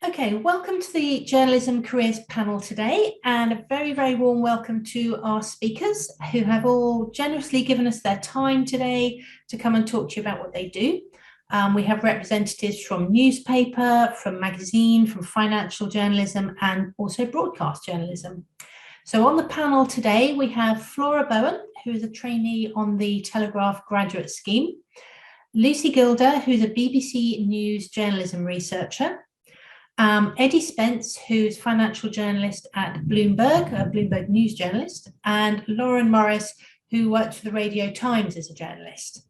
Okay, welcome to the Journalism Careers panel today, and a very, very warm welcome to our speakers who have all generously given us their time today to come and talk to you about what they do. We have representatives from newspaper, from magazine, from financial journalism, and also broadcast journalism. So on the panel today, we have Flora Bowen, who is a trainee on the Telegraph graduate scheme, Lucy Gilder, who's a BBC News journalism researcher, Eddie Spence, who's financial journalist at Bloomberg, a Bloomberg news journalist, and Lauren Morris, who works for the Radio Times as a journalist.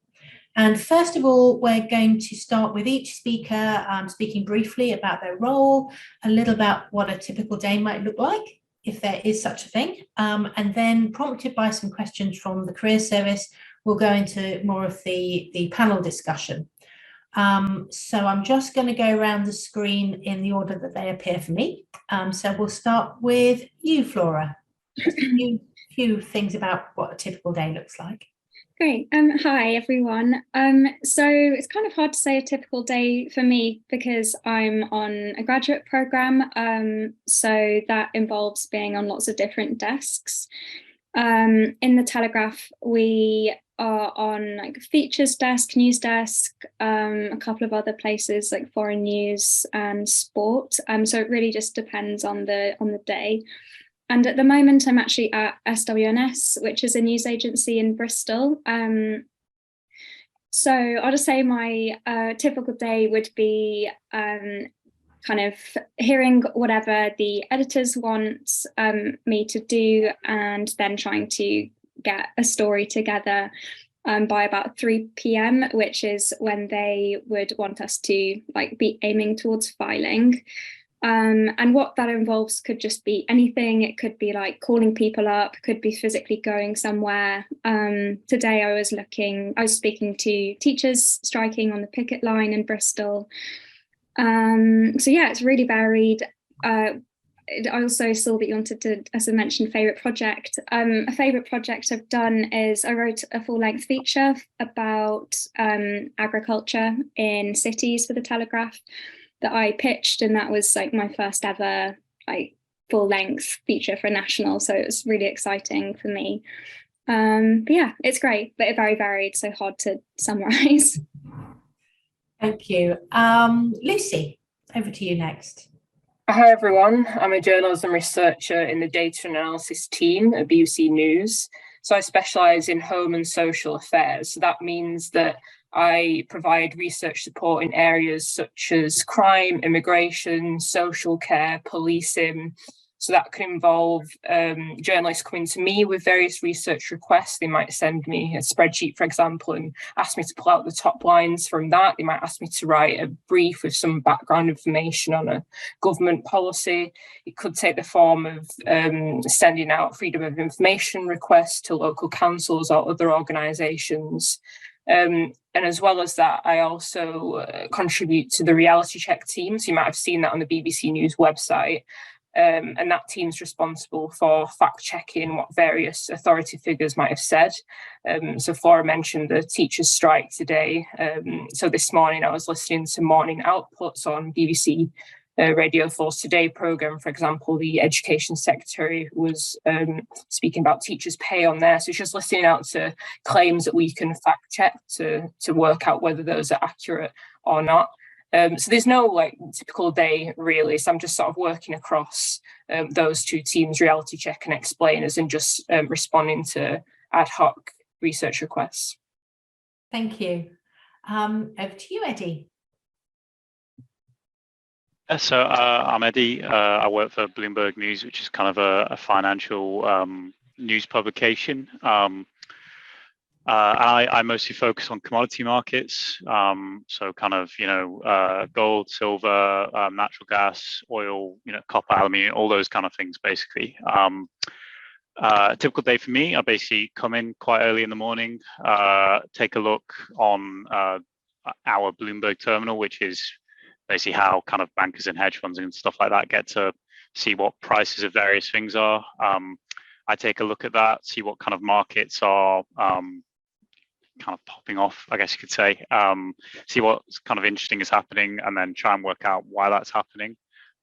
And first of all, we're going to start with each speaker speaking briefly about their role, a little about what a typical day might look like, if there is such a thing, and then prompted by some questions from the Careers Service, we'll go into more of the panel discussion. So I'm just going to go around the screen in the order that they appear for me. So we'll start with you, Flora. Just a few things about what a typical day looks like. Great. Hi, everyone. So it's kind of hard to say a typical day for me because I'm on a graduate program. So that involves being on lots of different desks. In the Telegraph, we are on like features desk, news desk, a couple of other places like foreign news and sport. So it really just depends on the day. And at the moment, I'm actually at SWNS, which is a news agency in Bristol. So I'll just say my typical day would be kind of hearing whatever the editors want me to do, and then trying to get a story together by about 3 p.m, which is when they would want us to like be aiming towards filing. And what that involves could just be anything. It could be like calling people up, could be physically going somewhere. Today I was speaking to teachers striking on the picket line in Bristol. So yeah, it's really varied. I also saw that you wanted to, as I mentioned, favourite project. A favourite project I've done is I wrote a full-length feature about agriculture in cities for the Telegraph that I pitched, and that was like my first ever like full-length feature for a national, so it was really exciting for me. But yeah, it's great, but it's very varied, so hard to summarise. Thank you. Lucy, over to you next. Hi everyone, I'm a journalism researcher in the data analysis team at BBC News. So I specialise in home and social affairs. So that means that I provide research support in areas such as crime, immigration, social care, policing. So that can involve journalists coming to me with various research requests. They might send me a spreadsheet, for example, and ask me to pull out the top lines from that. They might ask me to write a brief with some background information on a government policy. It could take the form of sending out freedom of information requests to local councils or other organisations. And as well as that, I also contribute to the reality check team. So you might have seen that on the BBC News website. And that team's responsible for fact-checking what various authority figures might have said. So Flora mentioned the teachers' strike today. So this morning I was listening to morning outputs on BBC Radio 4's Today programme. For example, the Education Secretary was speaking about teachers' pay on there. So it's just listening out to claims that we can fact-check to work out whether those are accurate or not. So there's no like typical day really. So I'm just sort of working across those two teams, reality check and explainers, and just responding to ad hoc research requests. Thank you. Over to you, Eddie. Yeah, so I'm Eddie. I work for Bloomberg News, which is kind of a financial news publication. I mostly focus on commodity markets, so kind of, gold, silver, natural gas, oil, copper, aluminium, all those kind of things, basically. A typical day for me, I basically come in quite early in the morning, take a look on our Bloomberg terminal, which is basically how kind of bankers and hedge funds and stuff like that get to see what prices of various things are. I take a look at that, see what kind of markets are kind of popping off, I guess you could say, see what kind of interesting is happening, and then try and work out why that's happening.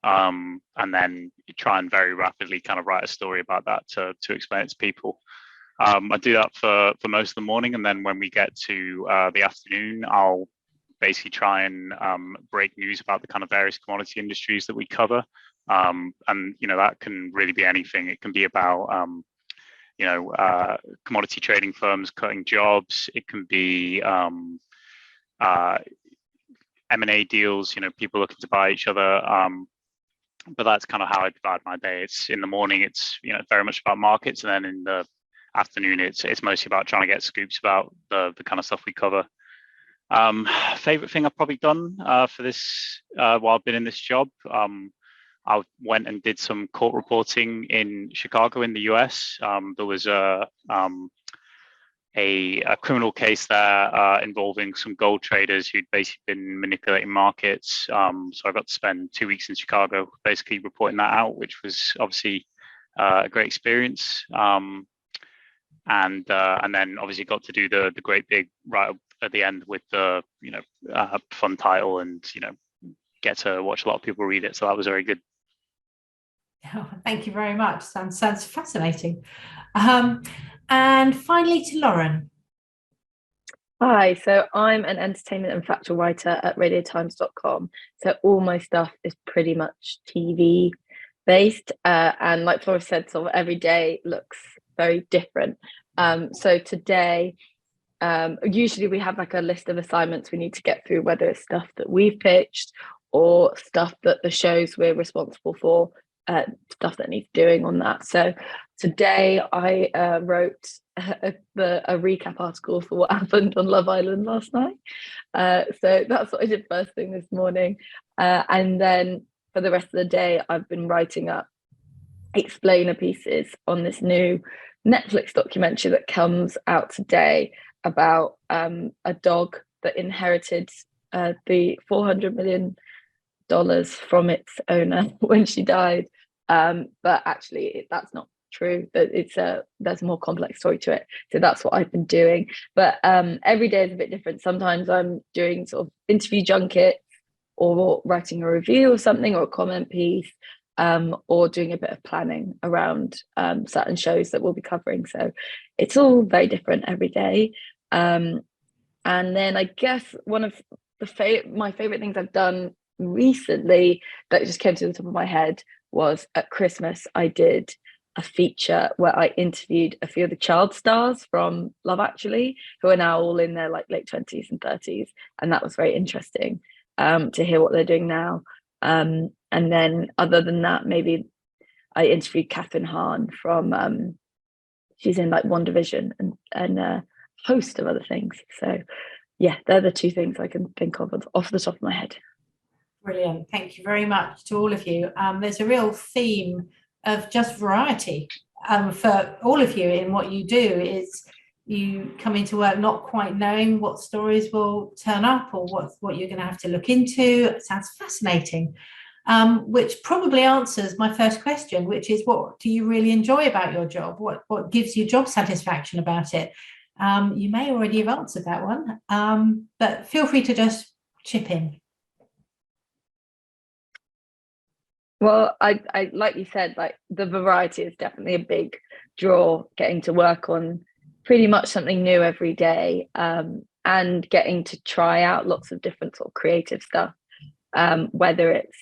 and then try and very rapidly kind of write a story about that to explain it to people. I do that for most of the morning, and then when we get to the afternoon, I'll basically try and break news about the kind of various commodity industries that we cover. And that can really be anything. It can be about commodity trading firms cutting jobs. It can be M&A deals, people looking to buy each other. But that's kind of how I divide my day. It's in the morning, it's very much about markets, and then in the afternoon, it's mostly about trying to get scoops about the kind of stuff we cover. Favorite thing I've probably done for this while I've been in this job, I went and did some court reporting in Chicago in the US. There was a criminal case there involving some gold traders who'd basically been manipulating markets. So I got to spend 2 weeks in Chicago basically reporting that out, which was obviously a great experience. And then obviously got to do the great big write-up at the end with the fun title, and get to watch a lot of people read it. So that was very good. Oh, thank you very much. Sounds fascinating. And finally to Lauren. Hi, so I'm an entertainment and factual writer at radiotimes.com. So all my stuff is pretty much TV based. And like Flora said, sort of every day looks very different. So today, usually we have like a list of assignments we need to get through, whether it's stuff that we've pitched or stuff that the shows we're responsible for, stuff that needs doing on that. So today I wrote a recap article for what happened on Love Island last night. So that's what I did first thing this morning. And then for the rest of the day, I've been writing up explainer pieces on this new Netflix documentary that comes out today about a dog that inherited the $400 million from its owner when she died, but actually that's not true. That there's a more complex story to it. So that's what I've been doing. But every day is a bit different. Sometimes I'm doing sort of interview junkets, or writing a review of something, or a comment piece, or doing a bit of planning around certain shows that we'll be covering. So it's all very different every day. And then I guess one of my favorite things I've done recently that just came to the top of my head was at Christmas I did a feature where I interviewed a few of the child stars from Love Actually, who are now all in their like late 20s and 30s, and that was very interesting to hear what they're doing now. And then other than that, maybe I interviewed Catherine Hahn from she's in like WandaVision and a host of other things. So yeah, they're the two things I can think of off the top of my head. Brilliant. Thank you very much to all of you. There's a real theme of just variety for all of you in what you do. Is you come into work not quite knowing what stories will turn up or what you're going to have to look into. It sounds fascinating, which probably answers my first question, which is, what do you really enjoy about your job? What gives you job satisfaction about it? You may already have answered that one, but feel free to just chip in. Well, I like you said, like the variety is definitely a big draw, getting to work on pretty much something new every day, and getting to try out lots of different sort of creative stuff, whether it's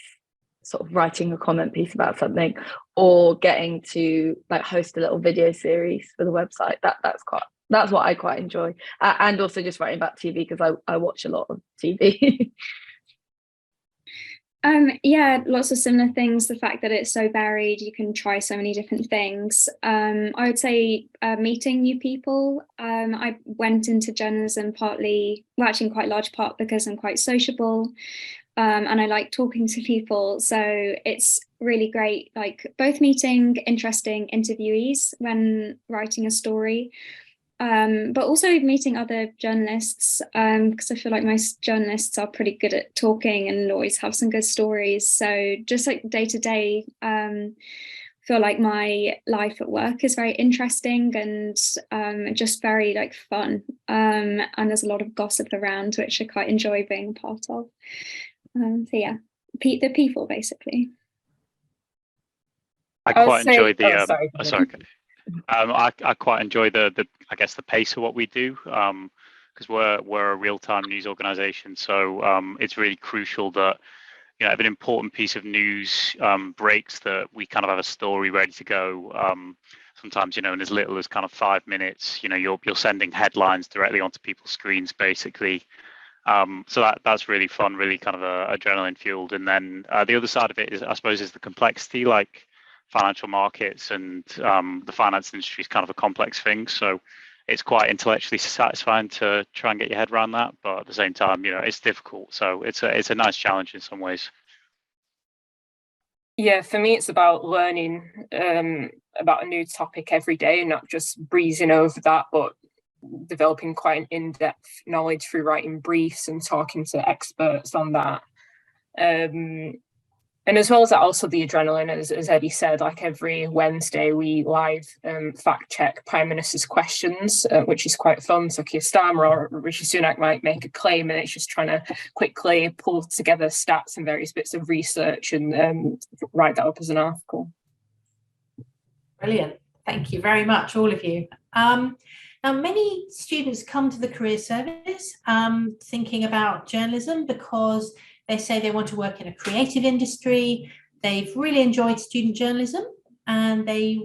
sort of writing a comment piece about something or getting to like host a little video series for the website. That's what I quite enjoy, and also just writing about TV because I watch a lot of TV. Yeah, lots of similar things. The fact that it's so varied, you can try so many different things. I would say meeting new people. I went into journalism actually in quite large part because I'm quite sociable, and I like talking to people. So it's really great, like both meeting interesting interviewees when writing a story, but also meeting other journalists, because I feel like most journalists are pretty good at talking and always have some good stories. So just like day to day, feel like my life at work is very interesting and just very like fun. And there's a lot of gossip around, which I quite enjoy being part of. So yeah, the people basically. I I would quite say, enjoy the. sorry. Sorry. I quite enjoy the I guess the pace of what we do, because we're a real-time news organization. So it's really crucial that, you know, if an important piece of news breaks, that we kind of have a story ready to go. Sometimes, you know, in as little as kind of 5 minutes, you know, you're sending headlines directly onto people's screens, basically. So that's really fun, really kind of adrenaline fueled. And then the other side of it is, I suppose, is the complexity, like financial markets and the finance industry is kind of a complex thing. So it's quite intellectually satisfying to try and get your head around that, but at the same time, you know, it's difficult. So it's a nice challenge in some ways. Yeah, for me, it's about learning about a new topic every day, not just breezing over that, but developing quite an in-depth knowledge through writing briefs and talking to experts on that. And as well as that, also the adrenaline, as Eddie said, like every Wednesday we live fact check Prime Minister's questions, which is quite fun. So Keir Starmer or Rishi Sunak might make a claim, and it's just trying to quickly pull together stats and various bits of research and write that up as an article. Brilliant. Thank you very much, all of you. Now, many students come to the Career Service thinking about journalism because they say they want to work in a creative industry. They've really enjoyed student journalism, and they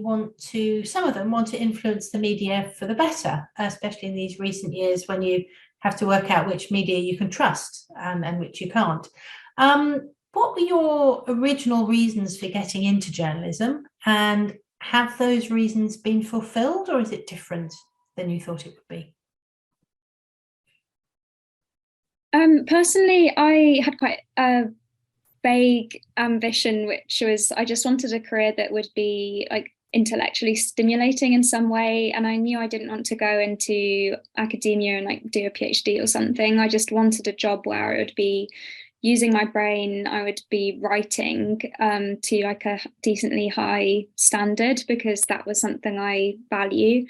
some of them want to influence the media for the better, especially in these recent years when you have to work out which media you can trust and which you can't. What were your original reasons for getting into journalism, and have those reasons been fulfilled, or is it different than you thought it would be? Personally, I had quite a vague ambition, which was I just wanted a career that would be like intellectually stimulating in some way. And I knew I didn't want to go into academia and like do a PhD or something. I just wanted a job where I would be using my brain. I would be writing to like a decently high standard, because that was something I value.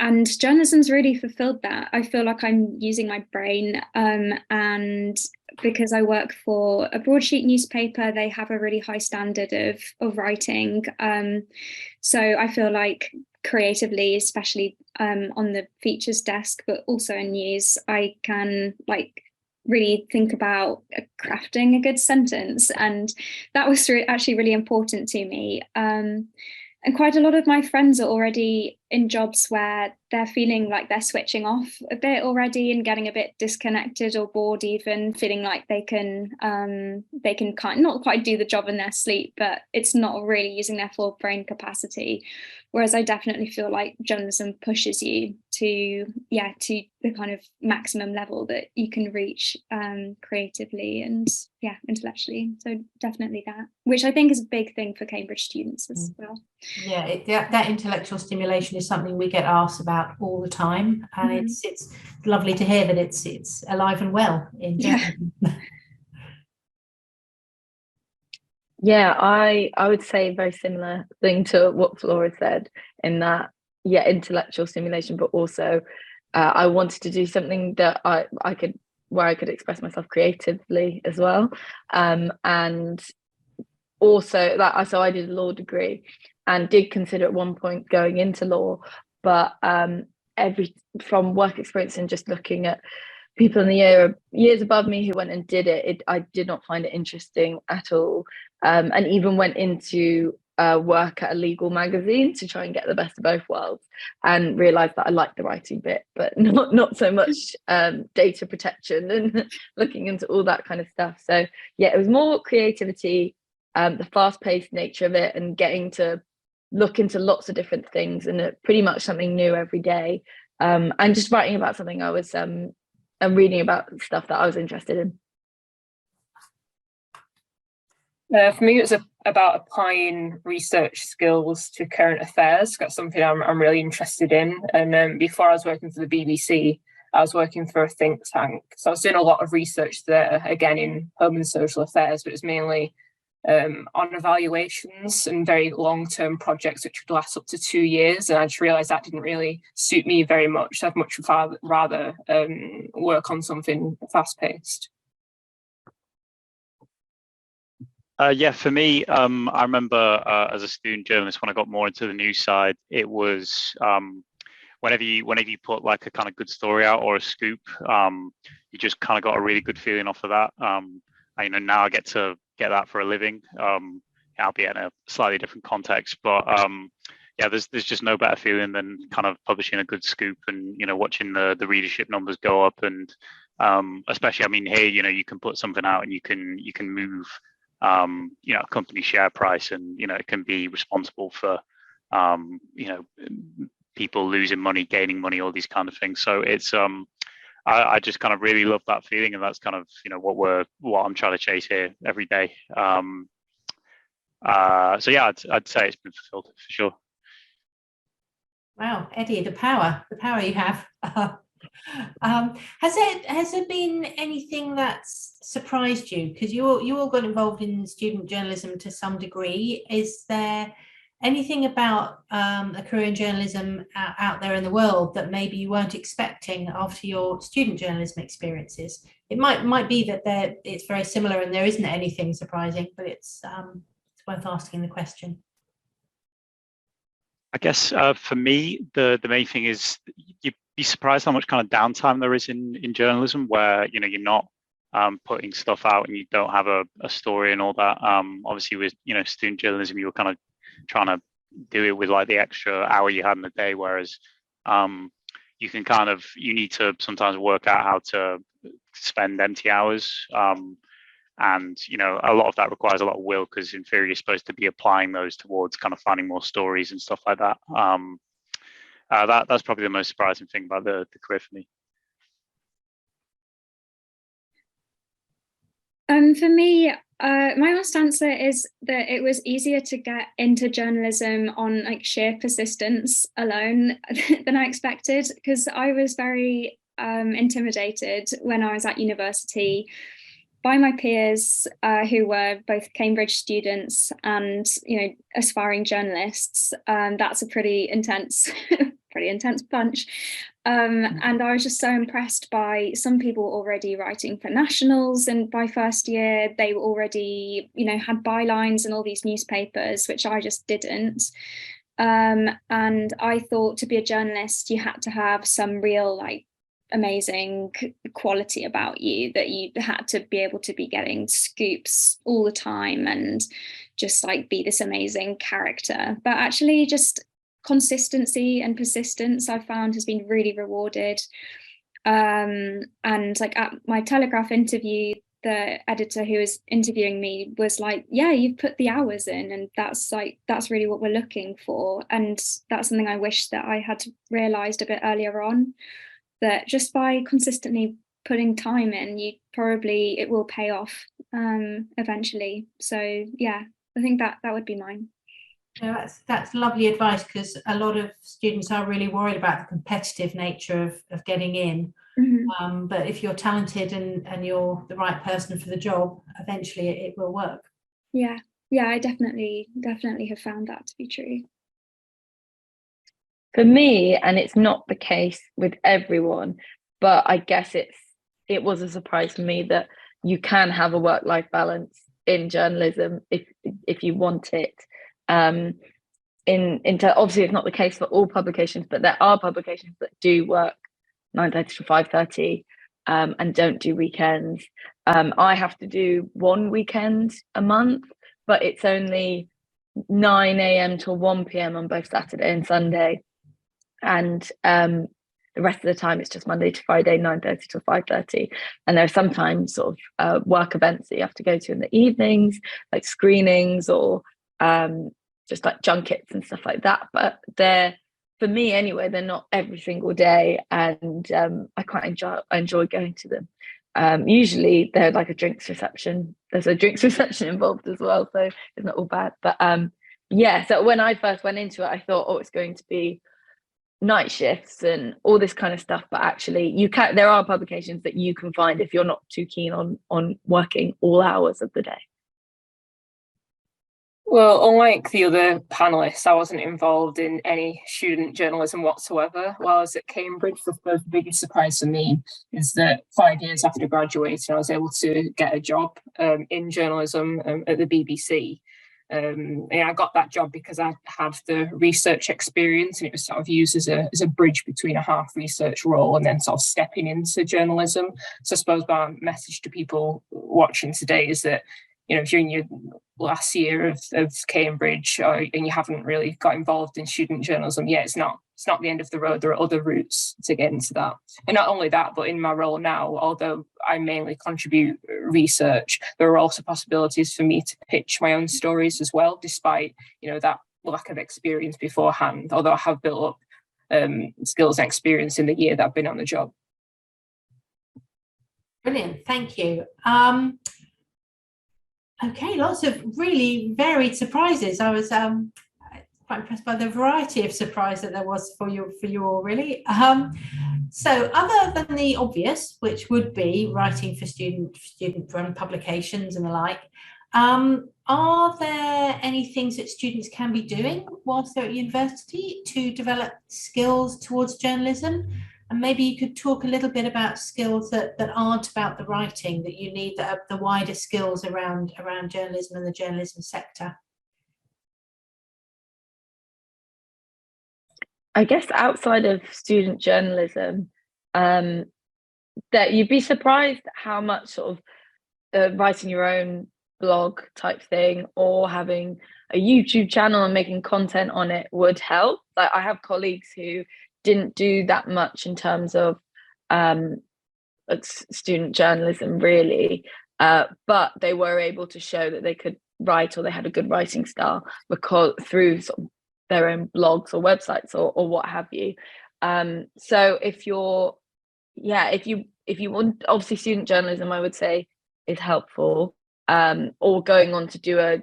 And journalism's really fulfilled that. I feel like I'm using my brain, and because I work for a broadsheet newspaper, they have a really high standard of writing. So I feel like creatively, especially on the features desk, but also in news, I can like really think about crafting a good sentence. And that was actually really important to me. And quite a lot of my friends are already in jobs where they're feeling like they're switching off a bit already and getting a bit disconnected or bored, even feeling like they can not quite do the job in their sleep, but it's not really using their full brain capacity. Whereas I definitely feel like journalism pushes you to the kind of maximum level that you can reach creatively and intellectually. So definitely that, which I think is a big thing for Cambridge students as well. Yeah, that intellectual stimulation is something we get asked about all the time, and it's lovely to hear that it's alive and well in journalism. Yeah, I would say a very similar thing to what Flora said, in that, intellectual stimulation, but also I wanted to do something that I could express myself creatively as well. And also that, so I did a law degree and did consider at one point going into law, but from work experience and just looking at people in the years above me who went and did it, I did not find it interesting at all. And even went into work at a legal magazine to try and get the best of both worlds, and realized that I liked the writing bit, but not so much data protection and looking into all that kind of stuff. So it was more creativity, the fast-paced nature of it, and getting to look into lots of different things and pretty much something new every day, and just writing about something I was and reading about stuff that I was interested in. For me, it was about applying research skills to current affairs. That's something I'm really interested in. And before I was working for the BBC, I was working for a think tank. So I was doing a lot of research there, again, in home and social affairs, but it was mainly on evaluations and very long-term projects, which would last up to 2 years. And I just realised that didn't really suit me very much. I'd much rather work on something fast-paced. Yeah, for me, I remember as a student journalist, when I got more into the news side, it was whenever you put like a kind of good story out or a scoop, you just kind of got a really good feeling off of that. Now I get to get that for a living, albeit in a slightly different context, but yeah, there's just no better feeling than kind of publishing a good scoop and watching the readership numbers go up, and especially, I mean, here you can put something out and you can move a company share price, and it can be responsible for people losing money, gaining money, all these kind of things. So it's I just kind of really love that feeling, and that's kind of what I'm trying to chase here every day. So yeah, I'd say it's been fulfilled for sure. Wow, Eddie, the power you have. Has there been anything that's surprised you? Because you all got involved in student journalism to some degree. Is there anything about a career in journalism out there in the world that maybe you weren't expecting after your student journalism experiences? It might be that it's very similar and there isn't anything surprising, but it's worth asking the question. I guess for me, the main thing is you'd be surprised how much kind of downtime there is in journalism, where you're not putting stuff out and you don't have a story and all that. Obviously, with student journalism, you were kind of trying to do it with like the extra hour you had in the day, whereas you need to sometimes work out how to spend empty hours. And a lot of that requires a lot of will, because in theory you're supposed to be applying those towards kind of finding more stories and stuff like that. That's probably the most surprising thing about the career for me. For me, my honest answer is that it was easier to get into journalism on like sheer persistence alone than I expected, because I was very intimidated when I was at university by my peers who were both Cambridge students and aspiring journalists. That's a pretty intense bunch. And I was just so impressed by some people already writing for nationals, and by first year they were already had bylines in all these newspapers, which I just didn't. And I thought to be a journalist you had to have some real amazing quality about you, that you had to be able to be getting scoops all the time and just be this amazing character. But actually just consistency and persistence I've found has been really rewarded. And at my Telegraph interview, the editor who was interviewing me was like, yeah, you've put the hours in, and that's really what we're looking for. And that's something I wish that I had realized a bit earlier on, that just by consistently putting time in, it will pay off eventually. So yeah, I think that would be mine. Yeah, that's lovely advice, because a lot of students are really worried about the competitive nature of getting in. Mm-hmm. But if you're talented and you're the right person for the job, eventually it will work. Yeah, I definitely have found that to be true. For me, and it's not the case with everyone, but I guess it was a surprise for me that you can have a work-life balance in journalism if you want it. Obviously it's not the case for all publications, but there are publications that do work 9:30 to 5:30 and don't do weekends. I have to do one weekend a month, but it's only 9 a.m. till 1 p.m. on both Saturday and Sunday. And the rest of the time it's just Monday to Friday, 9:30 to 5:30. And there are sometimes sort of work events that you have to go to in the evenings, like screenings or just like junkets and stuff like that. But for me anyway, they're not every single day, and I quite enjoy going to them. Usually they're like a drinks reception. There's a drinks reception involved as well, so it's not all bad. But yeah, so when I first went into it, I thought, oh, it's going to be night shifts and all this kind of stuff, but actually there are publications that you can find if you're not too keen on working all hours of the day. Well, unlike the other panelists, I wasn't involved in any student journalism whatsoever while I was at Cambridge. The biggest surprise for me is that 5 years after graduating, I was able to get a job in journalism at the BBC. And I got that job because I had the research experience, and it was sort of used as a bridge between a half research role and then sort of stepping into journalism. So I suppose my message to people watching today is that, you know, if you're in your last year of Cambridge and you haven't really got involved in student journalism yet, it's not the end of the road. There are other routes to get into that. And not only that, but in my role now, although I mainly contribute research, there are also possibilities for me to pitch my own stories as well, despite, you know, that lack of experience beforehand, although I have built up skills and experience in the year that I've been on the job. Brilliant, thank you. Okay, lots of really varied surprises. I was quite impressed by the variety of surprise that there was for you all, really. So other than the obvious, which would be writing for student-run publications and the like, are there any things that students can be doing whilst they're at university to develop skills towards journalism? And maybe you could talk a little bit about skills that aren't about the writing, that you need, that are the wider skills around journalism and the journalism sector. I guess outside of student journalism, that you'd be surprised how much sort of writing your own blog type thing or having a YouTube channel and making content on it would help. Like, I have colleagues who didn't do that much in terms of student journalism really, but they were able to show that they could write, or they had a good writing style because through sort of their own blogs or websites or what have you. So if you want, obviously student journalism I would say is helpful, or going on to do a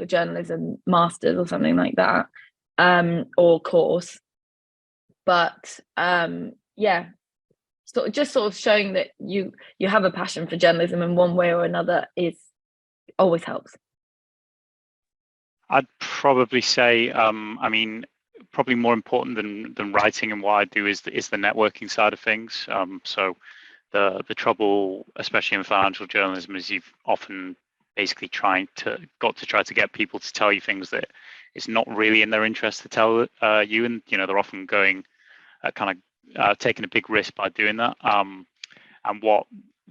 journalism master's or something like that, or course. But yeah, so just sort of showing that you have a passion for journalism in one way or another always helps. I'd probably say, I mean, probably more important than writing and what I do is the networking side of things. So the trouble, especially in financial journalism, is you've often basically try to get people to tell you things that it's not really in their interest to tell you, and you know, they're often going kind of taking a big risk by doing that. And what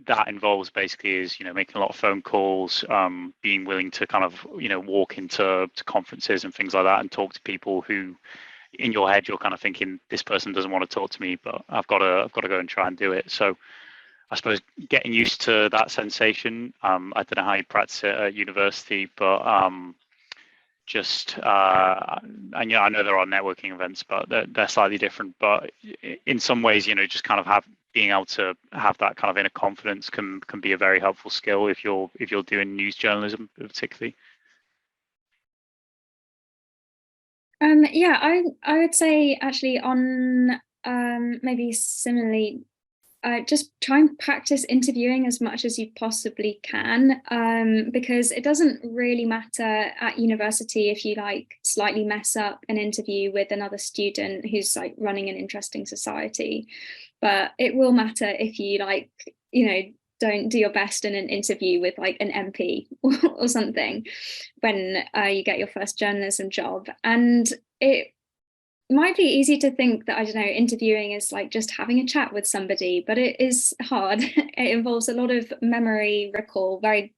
that involves basically is, you know, making a lot of phone calls, being willing to kind of, you know, walk into conferences and things like that and talk to people who in your head you're kind of thinking, this person doesn't want to talk to me, but I've got to go and try and do it. So I suppose getting used to that sensation. I don't know how you practice it at university, but and you know, I know there are networking events, but they're slightly different. But in some ways, you know, just kind of being able to have that kind of inner confidence can be a very helpful skill if you're doing news journalism particularly. Yeah, I would say actually on maybe similarly, just try and practice interviewing as much as you possibly can, because it doesn't really matter at university if you like slightly mess up an interview with another student who's like running an interesting society, but it will matter if you like, you know, don't do your best in an interview with like an MP or something when you get your first journalism job. And it might be easy to think that, I don't know, interviewing is like just having a chat with somebody, but it is hard. It involves a lot of memory recall very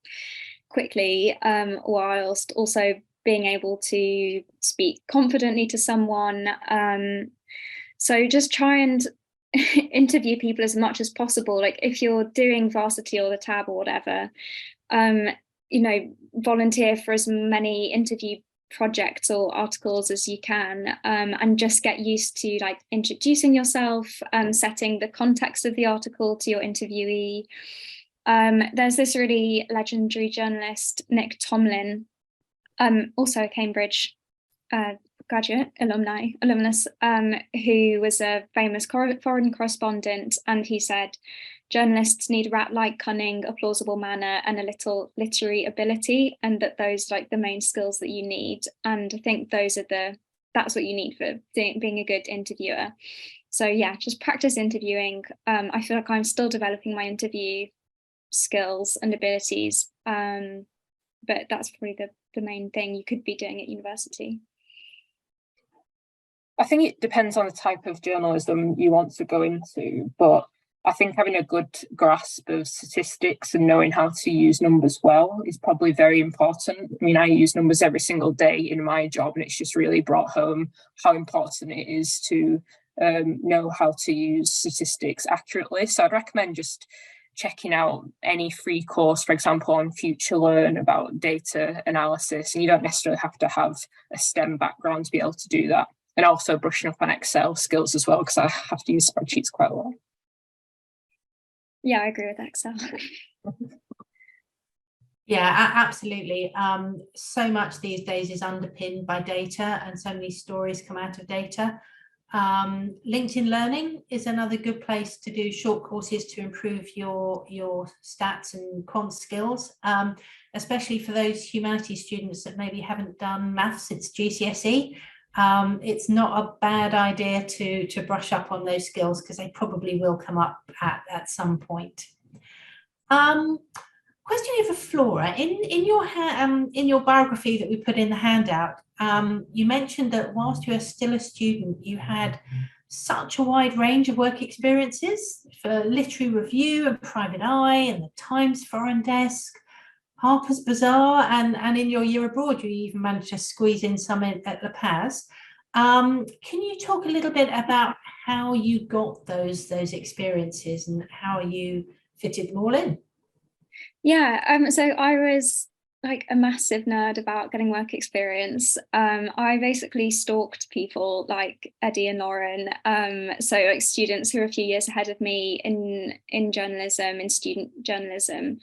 quickly, whilst also being able to speak confidently to someone. So just try and interview people as much as possible. Like if you're doing varsity or the tab or whatever, you know, volunteer for as many interview projects or articles as you can, and just get used to like introducing yourself, setting the context of the article to your interviewee. There's this really legendary journalist, Nick Tomlin, also a Cambridge graduate, alumnus, who was a famous foreign correspondent, and he said, journalists need rat-like cunning, a plausible manner, and a little literary ability, and that those like the main skills that you need. And I think that's what you need for being a good interviewer. So yeah, just practice interviewing. I feel like I'm still developing my interview skills and abilities, but that's probably the main thing you could be doing at university. I think it depends on the type of journalism you want to go into, but I think having a good grasp of statistics and knowing how to use numbers well is probably very important. I mean, I use numbers every single day in my job, and it's just really brought home how important it is to know how to use statistics accurately. So I'd recommend just checking out any free course, for example, on Future Learn about data analysis, and you don't necessarily have to have a STEM background to be able to do that. And also brushing up on Excel skills as well, because I have to use spreadsheets quite a lot. Yeah, I agree with Excel. Yeah, absolutely. So much these days is underpinned by data, and so many stories come out of data. LinkedIn Learning is another good place to do short courses to improve your stats and quant skills, especially for those humanities students that maybe haven't done maths since GCSE. It's not a bad idea to brush up on those skills, because they probably will come up at some point. Question here for Flora. In your biography that we put in the handout, you mentioned that whilst you were still a student, you had such a wide range of work experiences for Literary Review and Private Eye and the Times Foreign Desk, Harper's Bazaar, and in your year abroad, you even managed to squeeze in some at La Paz. Can you talk a little bit about how you got those experiences and how you fitted them all in? Yeah, so I was like a massive nerd about getting work experience. I basically stalked people like Eddie and Lauren, so like students who are a few years ahead of me in journalism, in student journalism,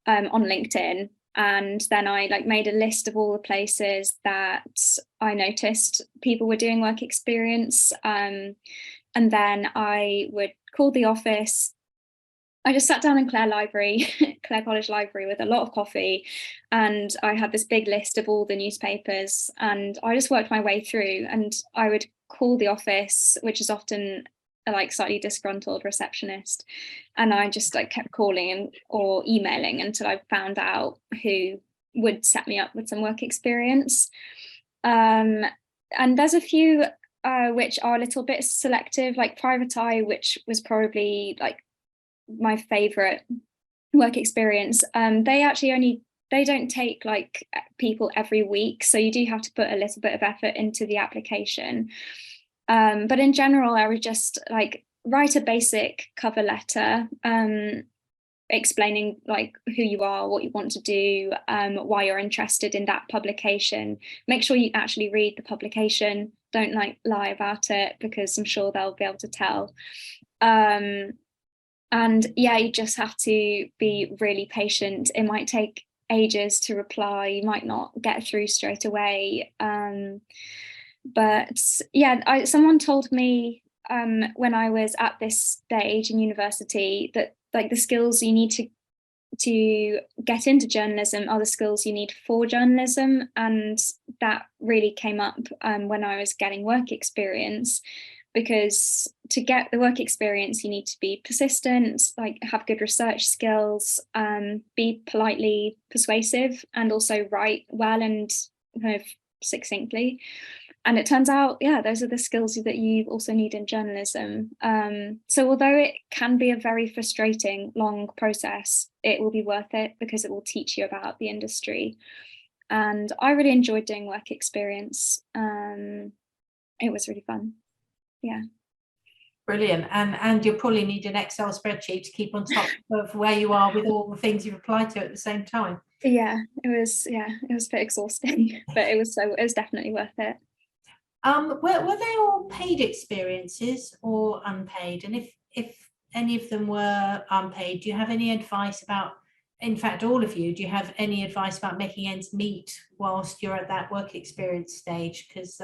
on LinkedIn. And then I like made a list of all the places that I noticed people were doing work experience. And then I would call the office. I just sat down in Clare College Library with a lot of coffee, and I had this big list of all the newspapers, and I just worked my way through, and I would call the office, which is often a like slightly disgruntled receptionist, and I just like kept calling or emailing until I found out who would set me up with some work experience. And there's a few which are a little bit selective, like Private Eye, which was probably like my favorite work experience. They don't take like people every week, so you do have to put a little bit of effort into the application. But in general, I would just like write a basic cover letter, explaining like who you are, what you want to do, why you're interested in that publication. Make sure you actually read the publication. Don't like lie about it, because I'm sure they'll be able to tell. And yeah, you just have to be really patient. It might take ages to reply. You might not get through straight away. But yeah, someone told me when I was at this stage in university that like the skills you need to get into journalism are the skills you need for journalism. And that really came up when I was getting work experience. Because to get the work experience, you need to be persistent, like have good research skills, be politely persuasive, and also write well and kind of succinctly. And it turns out, yeah, those are the skills that you also need in journalism. So although it can be a very frustrating, long process, it will be worth it because it will teach you about the industry. And I really enjoyed doing work experience. It was really fun. Yeah. Brilliant. And you'll probably need an Excel spreadsheet to keep on top of where you are with all the things you've applied to at the same time. Yeah, it was a bit exhausting, but it was definitely worth it. Were they all paid experiences or unpaid? And if any of them were unpaid, do you have any advice about, in fact, all of you, do you have any advice about making ends meet whilst you're at that work experience stage? Because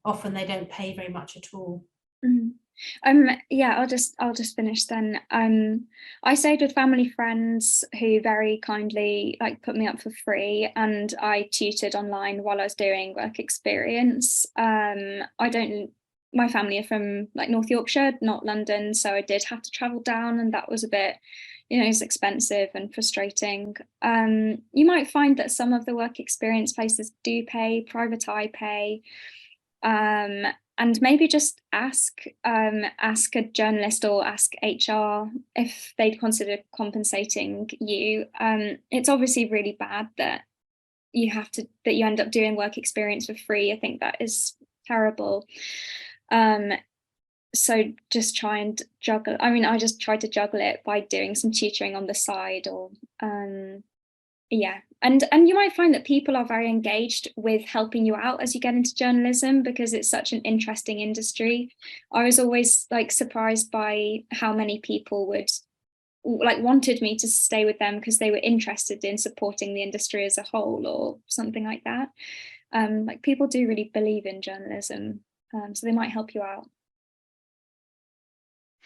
often they don't pay very much at all. Yeah, I'll just finish then. I stayed with family friends who very kindly put me up for free, and I tutored online while I was doing work experience. My family are from North Yorkshire, not London, so I did have to travel down, and that was a bit, it's expensive and frustrating. You might find that some of the work experience places do pay, private eye pay. And maybe just ask a journalist or ask HR if they'd consider compensating you. It's obviously really bad that you end up doing work experience for free. I think that is terrible. So just try and juggle. I just try to juggle it by doing some tutoring on the side, or yeah. And you might find that people are very engaged with helping you out as you get into journalism, because it's such an interesting industry. I was always surprised by how many people would wanted me to stay with them because they were interested in supporting the industry as a whole or something like that. People do really believe in journalism, so they might help you out.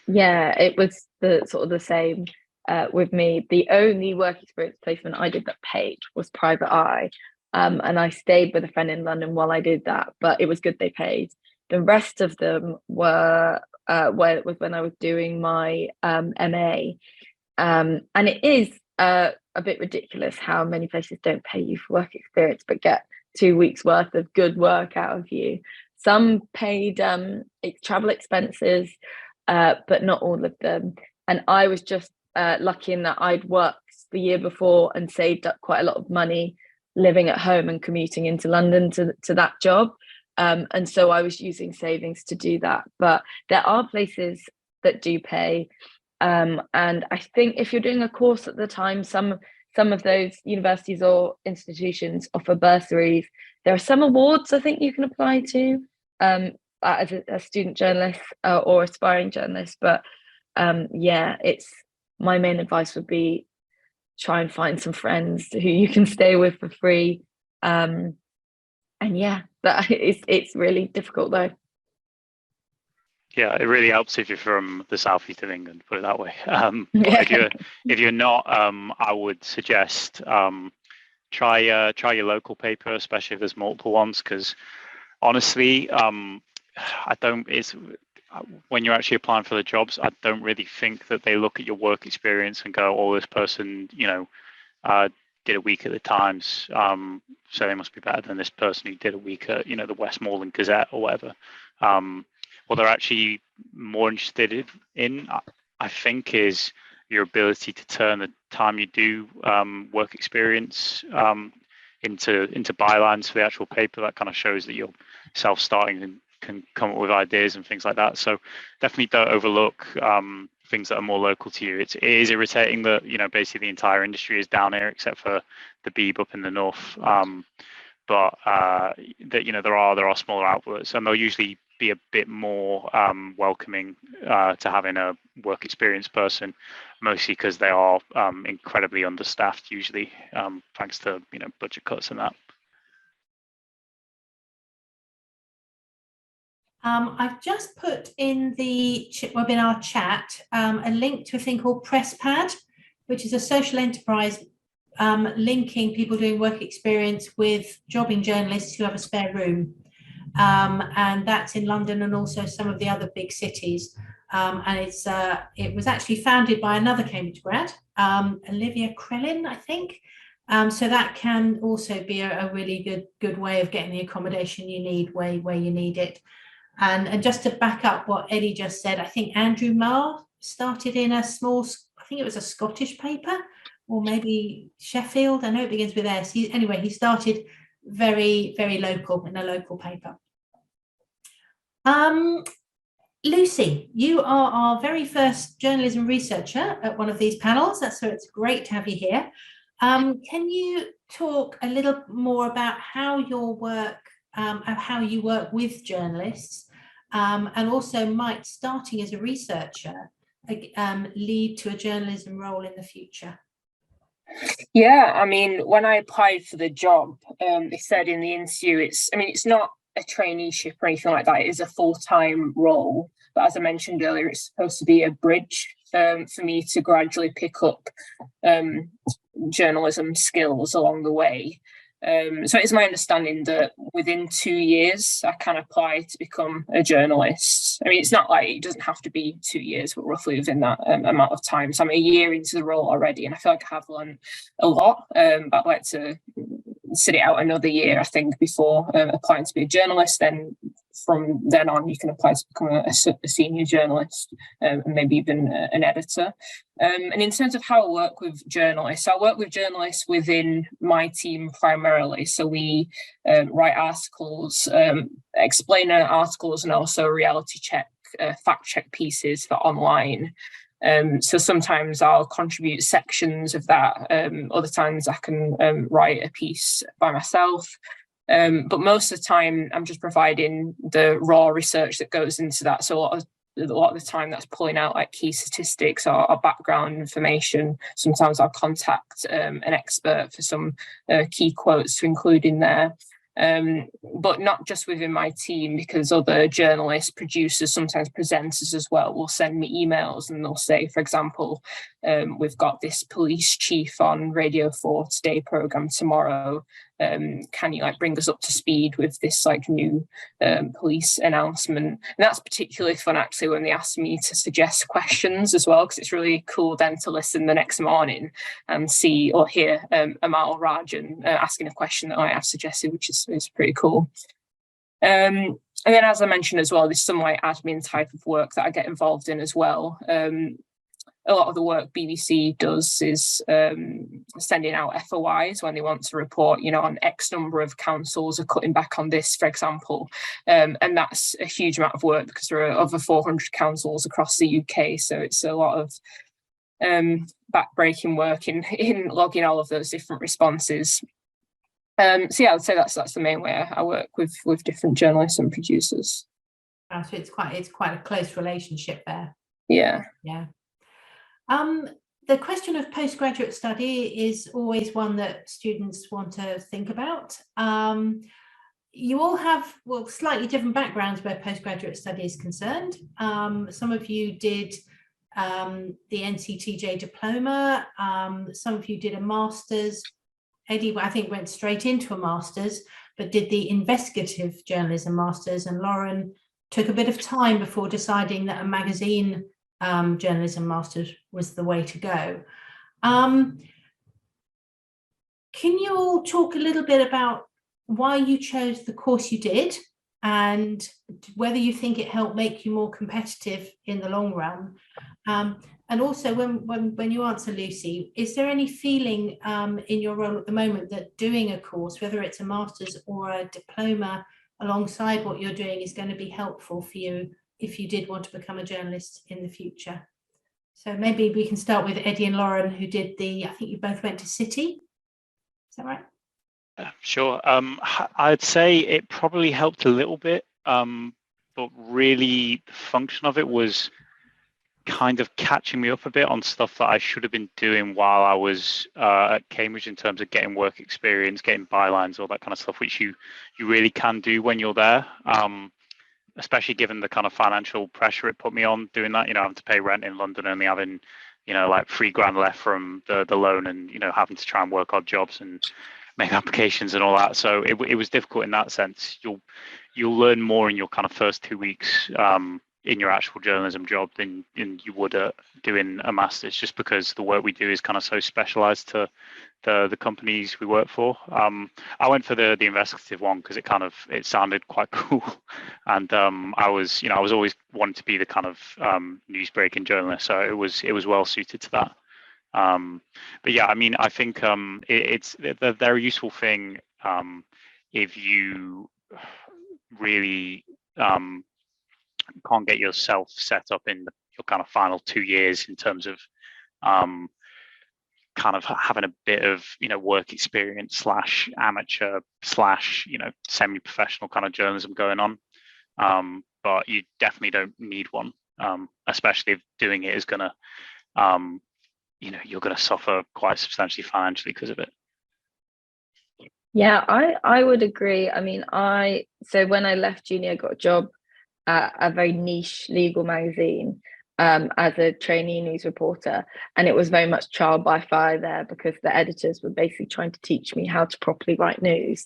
Yeah, it was the same with me. The only work experience placement I did that paid was private eye, and I stayed with a friend in London while I did that, but it was good they paid. The rest of them were where it was when I was doing my MA, and it is a bit ridiculous how many places don't pay you for work experience but get 2 weeks worth of good work out of you. Some paid travel expenses, but not all of them. And I was just lucky in that I'd worked the year before and saved up quite a lot of money living at home and commuting into London to that job. And so I was using savings to do that. But there are places that do pay. And I think if you're doing a course at the time, some of those universities or institutions offer bursaries. There are some awards I think you can apply to as a student journalist or aspiring journalist. But yeah, it's my main advice would be try and find some friends who you can stay with for free. And yeah, it's really difficult though. Yeah, it really helps if you're from the southeast of England, put it that way. But if you're not, I would suggest try your local paper, especially if there's multiple ones, because honestly, when you're actually applying for the jobs, I don't really think that they look at your work experience and go, "Oh, this person, did a week at the Times, so they must be better than this person who did a week at, the Westmoreland Gazette or whatever." What they're actually more interested in, I think, is your ability to turn the time you do work experience into bylines for the actual paper. That kind of shows that you're self-starting and can come up with ideas and things like that. So definitely don't overlook things that are more local to you. It is irritating that basically the entire industry is down here except for the Beeb up in the north. But that there are smaller outlets, and they'll usually be a bit more welcoming to having a work experience person, mostly because they are incredibly understaffed usually, thanks to budget cuts and that. I've just put in the webinar chat a link to a thing called PressPad, which is a social enterprise linking people doing work experience with jobbing journalists who have a spare room. And that's in London and also some of the other big cities. And it was actually founded by another Cambridge grad, Olivia Krellin, I think. So that can also be a really good way of getting the accommodation you need where you need it. And just to back up what Eddie just said, I think Andrew Marr started in I think it was a Scottish paper, or maybe Sheffield. I know it begins with S. He started very, very local in a local paper. Lucy, you are our very first journalism researcher at one of these panels. So it's great to have you here. Can you talk a little more about how your work, how you work with journalists, and also might starting as a researcher lead to a journalism role in the future? Yeah, when I applied for the job, they said in the interview, it's not a traineeship or anything like that. It is a full-time role, but as I mentioned earlier, it's supposed to be a bridge for me to gradually pick up journalism skills along the way. So it's my understanding that within 2 years I can apply to become a journalist. I mean, it's not like it doesn't have to be 2 years, but roughly within that amount of time. So I'm a year into the role already, and I feel like I have learned a lot, but I'd like to sit it out another year, I think, before applying to be a journalist. Then from then on, you can apply to become a senior journalist, and maybe even an editor. And in terms of how I work with journalists, I work with journalists within my team primarily. So we write articles, explainer articles, and also reality check, fact check pieces for online. So sometimes I'll contribute sections of that. Other times I can write a piece by myself. But most of the time I'm just providing the raw research that goes into that. So a lot of the time that's pulling out like key statistics or background information. Sometimes I'll contact an expert for some key quotes to include in there. But not just within my team, because other journalists, producers, sometimes presenters as well, will send me emails and they'll say, for example, we've got this police chief on Radio 4 Today programme tomorrow. Can you bring us up to speed with this new police announcement? And that's particularly fun actually when they ask me to suggest questions as well, because it's really cool then to listen the next morning and see or hear Amal Rajan asking a question that I have suggested, which is pretty cool. And then, as I mentioned as well, there's some admin type of work that I get involved in as well. A lot of the work BBC does is sending out FOIs when they want to report, on X number of councils are cutting back on this, for example. And that's a huge amount of work because there are over 400 councils across the UK. So it's a lot of backbreaking work in logging all of those different responses. So yeah, I would say that's the main way I work with different journalists and producers. So it's quite a close relationship there. Yeah. Yeah. The question of postgraduate study is always one that students want to think about. You all have, slightly different backgrounds where postgraduate study is concerned. Some of you did the NCTJ Diploma. Some of you did a master's. Eddie, I think, went straight into a master's, but did the investigative journalism master's, and Lauren took a bit of time before deciding that a magazine journalism master's was the way to go. Can you all talk a little bit about why you chose the course you did and whether you think it helped make you more competitive in the long run? And also, when you answer, Lucy, is there any feeling in your role at the moment that doing a course, whether it's a master's or a diploma alongside what you're doing, is going to be helpful for you if you did want to become a journalist in the future? So maybe we can start with Eddie and Lauren, who did I think you both went to City. Is that right? Sure. I'd say it probably helped a little bit, but really the function of it was kind of catching me up a bit on stuff that I should have been doing while I was at Cambridge, in terms of getting work experience, getting bylines, all that kind of stuff, which you really can do when you're there. Especially given the kind of financial pressure it put me on doing that, having to pay rent in London, only having, £3,000 left from the loan, and, having to try and work odd jobs and make applications and all that. So it was difficult in that sense. You'll learn more in your kind of first 2 weeks in your actual journalism job than you would doing a master's, just because the work we do is kind of so specialised to the companies we work for. I went for the investigative one because it sounded quite cool, and I was always wanting to be the kind of news-breaking journalist, so it was well suited to that. But yeah, I mean, I think they're a useful thing if you really can't get yourself set up in your kind of final 2 years in terms of kind of having a bit of work experience / amateur / semi-professional kind of journalism going on, but you definitely don't need one, especially if doing it is gonna you're gonna suffer quite substantially financially because of it. Yeah, I would agree. I mean, so when I left uni, I got a job at a very niche legal magazine as a trainee news reporter, and it was very much trial by fire there because the editors were basically trying to teach me how to properly write news,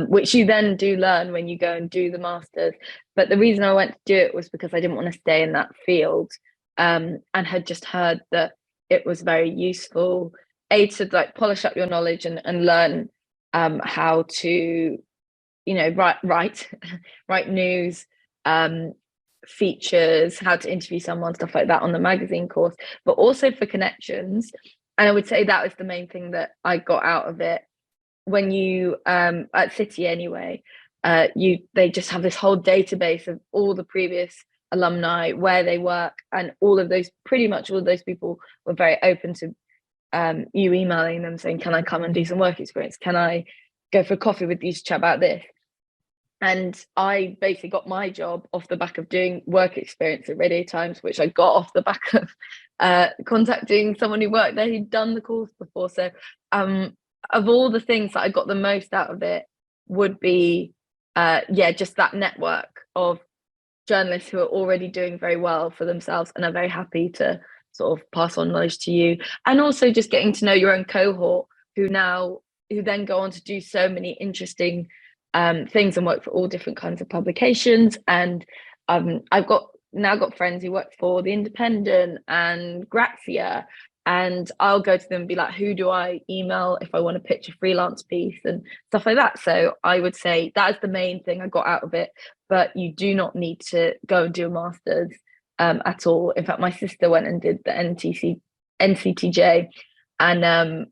which you then do learn when you go and do the masters. But the reason I went to do it was because I didn't want to stay in that field, and had just heard that it was very useful, A, to like polish up your knowledge and learn how to, write news, features, how to interview someone, stuff like that on the magazine course, but also for connections. And I would say that was the main thing that I got out of it. When you at City anyway, they just have this whole database of all the previous alumni, where they work, and pretty much all of those people were very open to you emailing them saying, can I come and do some work experience? Can I go for a coffee with you to chat about this? And I basically got my job off the back of doing work experience at Radio Times, which I got off the back of contacting someone who worked there who'd done the course before. So of all the things that I got the most out of it would be, just that network of journalists who are already doing very well for themselves and are very happy to sort of pass on knowledge to you. And also just getting to know your own cohort who then go on to do so many interesting things and work for all different kinds of publications. And I've got friends who work for The Independent and Grazia, and I'll go to them and be like, who do I email if I want to pitch a freelance piece and stuff like that. So I would say that is the main thing I got out of it, but you do not need to go and do a master's at all. In fact, my sister went and did the NCTJ and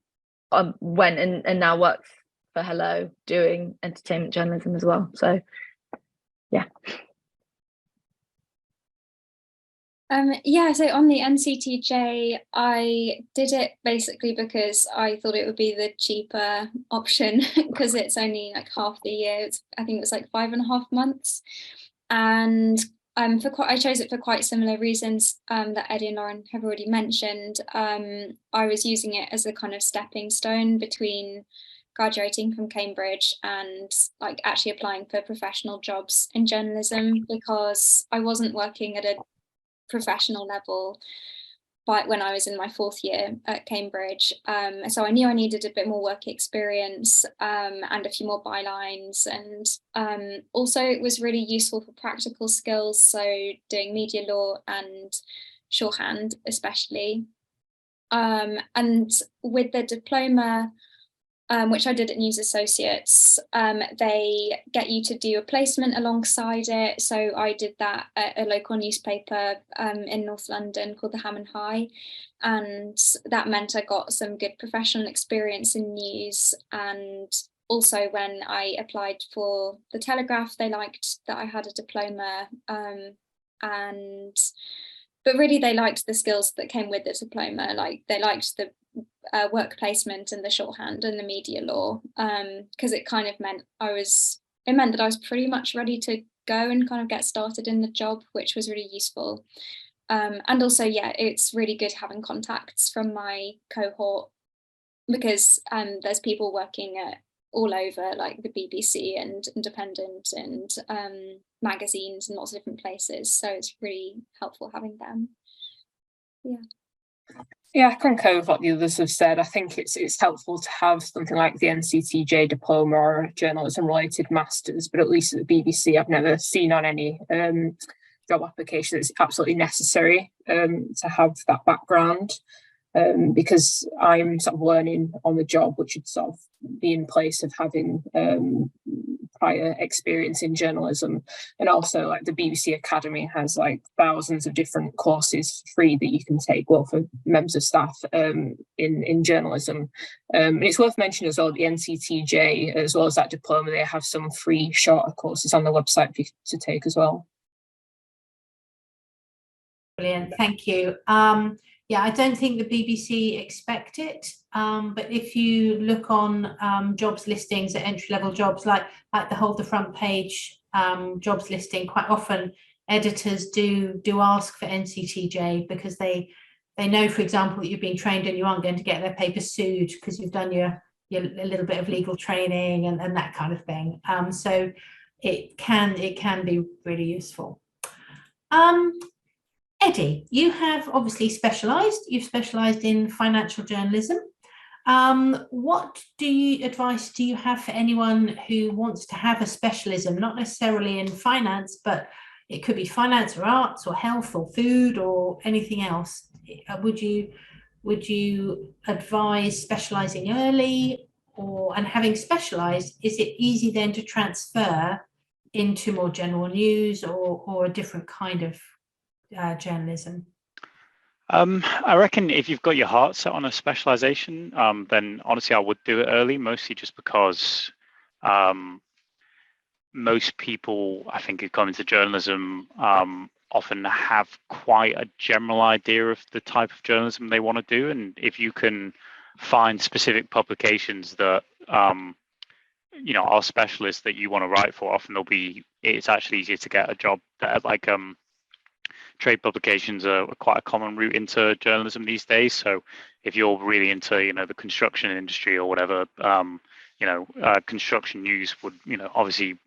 went and now works for Hello doing entertainment journalism as well. So yeah. So on the NCTJ, I did it basically because I thought it would be the cheaper option because it's only like half the year. I think it was like 5.5 months. And I chose it for quite similar reasons that Eddie and Lauren have already mentioned. I was using it as a kind of stepping stone between graduating from Cambridge and like actually applying for professional jobs in journalism, because I wasn't working at a professional level when I was in my 4th year at Cambridge. So I knew I needed a bit more work experience and a few more bylines. And also it was really useful for practical skills. So doing media law and shorthand, especially. And with the diploma, which I did at News Associates, they get you to do a placement alongside it. So I did that at a local newspaper in North London called the Ham and High. And that meant I got some good professional experience in news. And also when I applied for the Telegraph, they liked that I had a diploma. But really they liked the skills that came with the diploma. Like they liked the work placement and the shorthand and the media law, because it kind of meant it meant that I was pretty much ready to go and kind of get started in the job, which was really useful. And also, it's really good having contacts from my cohort, because there's people working at all over, like the BBC and Independent and magazines and lots of different places. So it's really helpful having them. Yeah, I concur with what the others have said. I think it's helpful to have something like the NCTJ Diploma or a journalism-related masters, but at least at the BBC, I've never seen on any job application it's absolutely necessary to have that background, because I'm sort of learning on the job, which would sort of be in place of having prior experience in journalism. And also like the BBC Academy has like thousands of different courses free that you can take, well, for members of staff in journalism. And it's worth mentioning as well, the NCTJ, as well as that diploma, they have some free shorter courses on the website for you to take as well. Brilliant, thank you. I don't think the BBC expect it, but if you look on jobs listings at entry-level jobs, like the Hold the Front Page jobs listing, quite often editors do ask for NCTJ because they know, for example, that you've been trained and you aren't going to get their paper sued because you've done your a little bit of legal training and that kind of thing. So it can be really useful. Eddie, you have obviously specialised. You've specialised in financial journalism. What advice do you have for anyone who wants to have a specialism, not necessarily in finance, but it could be finance or arts or health or food or anything else? Would you advise specialising early, and having specialised, is it easy then to transfer into more general news or a different kind of journalism? I reckon if you've got your heart set on a specialization, then honestly I would do it early, mostly just because most people, I think, who come into journalism often have quite a general idea of the type of journalism they want to do, and if you can find specific publications that are specialists that you want to write for, often it's actually easier to get a job there. Like trade publications are quite a common route into journalism these days. So if you're really into, the construction industry or whatever, construction news would, obviously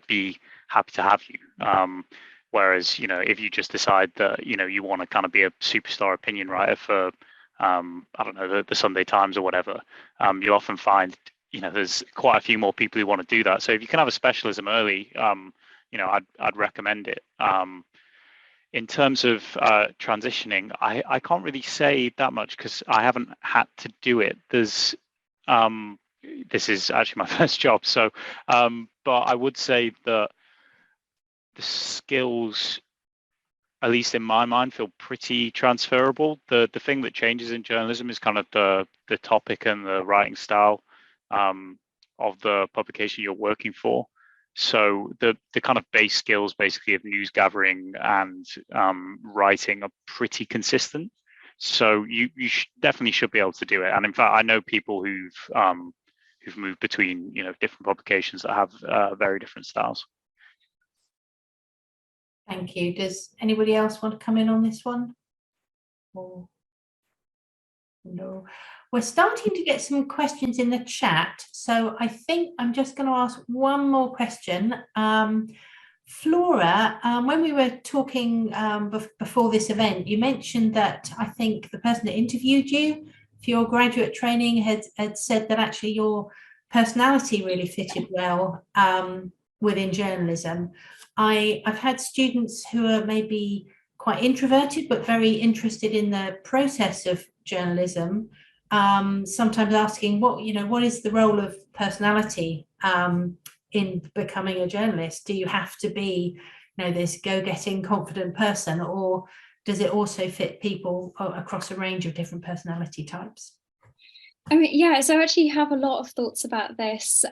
be happy to have you. Whereas, if you just decide that, you want to kind of be a superstar opinion writer for, I don't know, the Sunday Times or whatever, you'll often find, there's quite a few more people who want to do that. So if you can have a specialism early, I'd recommend it. In terms of transitioning, I can't really say that much because I haven't had to do it. This is actually my first job, so but I would say that the skills, at least in my mind, feel pretty transferable. The thing that changes in journalism is kind of the topic and the writing style of the publication you're working for. So the kind of base skills basically of news gathering and writing are pretty consistent. So you definitely should be able to do it. And in fact, I know people who've moved between different publications that have very different styles. Thank you. Does anybody else want to come in on this one? Or no? We're starting to get some questions in the chat, so I think I'm just going to ask one more question. Flora, when we were talking before this event, you mentioned that I think the person that interviewed you for your graduate training had said that actually your personality really fitted well within journalism. I've had students who are maybe quite introverted but very interested in the process of journalism, sometimes asking what is the role of personality in becoming a journalist? Do you have to be this go-getting confident person, or does it also fit people across a range of different personality types? I mean, yeah, so I actually have a lot of thoughts about this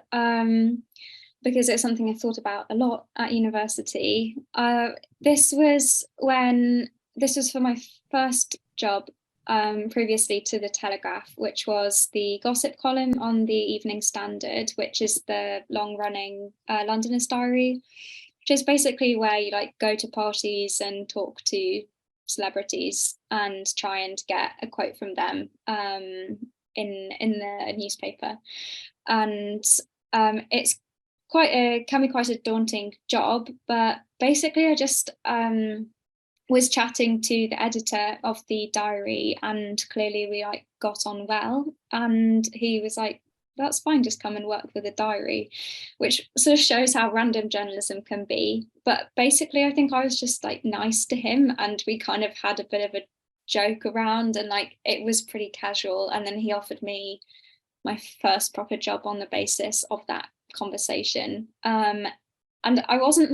because it's something I thought about a lot at university. This was for my first job previously to the Telegraph, which was the gossip column on the Evening Standard, which is the long-running Londoners' Diary, which is basically where you go to parties and talk to celebrities and try and get a quote from them in the newspaper. And it's can be quite a daunting job, but basically I just was chatting to the editor of the diary, and clearly we got on well, and he was like, that's fine, just come and work with the diary, which sort of shows how random journalism can be. But basically I think I was just nice to him, and we kind of had a bit of a joke around, and it was pretty casual, and then he offered me my first proper job on the basis of that conversation. And I wasn't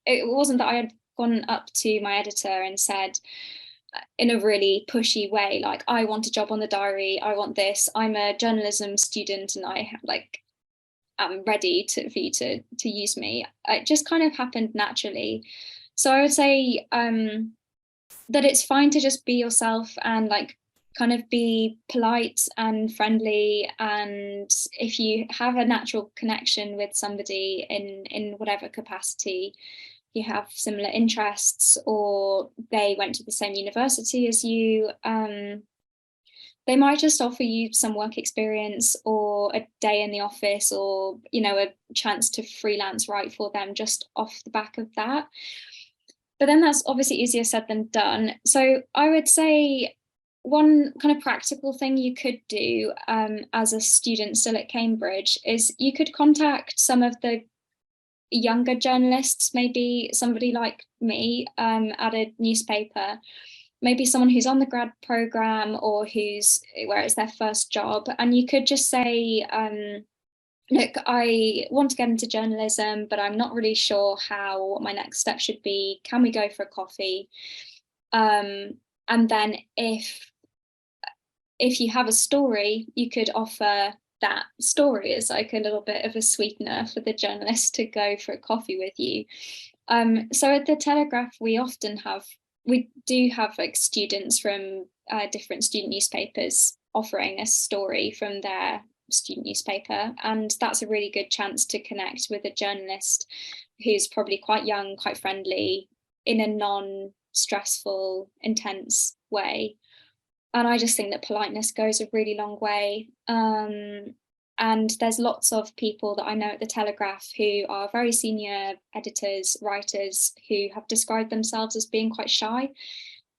it wasn't that I had gone up to my editor and said in a really pushy way, I want a job on the diary, I want this, I'm a journalism student and I am ready for you to use me. It just kind of happened naturally. So I would say that it's fine to just be yourself and kind of be polite and friendly, and if you have a natural connection with somebody in whatever capacity, you have similar interests or they went to the same university as you, they might just offer you some work experience or a day in the office, or, you know, a chance to freelance write for them just off the back of that. But then that's obviously easier said than done. So I would say one kind of practical thing you could do as a student still at Cambridge is you could contact some of the younger journalists, maybe somebody like me at a newspaper, maybe someone who's on the grad program or where it's their first job, and you could just say, look, I want to get into journalism, but I'm not really sure what my next step should be. Can we go for a coffee? And then if you have a story, you could offer that story as like a little bit of a sweetener for the journalist to go for a coffee with you. So at the Telegraph, we do have like students from different student newspapers offering a story from their student newspaper, and that's a really good chance to connect with a journalist who's probably quite young, quite friendly, in a non-stressful, intense way. And I just think that politeness goes a really long way. And there's lots of people that I know at the Telegraph who are very senior editors, writers, who have described themselves as being quite shy.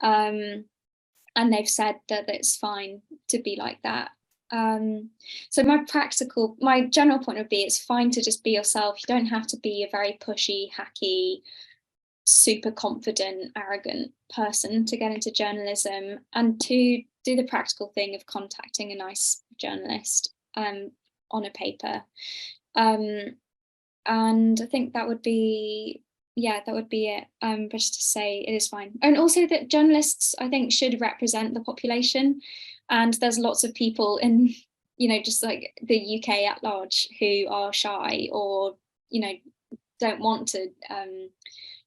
And they've said that it's fine to be like that. So my general point would be, it's fine to just be yourself. You don't have to be a very pushy, hacky, super confident, arrogant person to get into journalism, and to do the practical thing of contacting a nice journalist on a paper. And I think that would be it. But just to say, it is fine. And also that journalists, I think, should represent the population. And there's lots of people in, you know, just like the UK at large who are shy or, you know, don't want to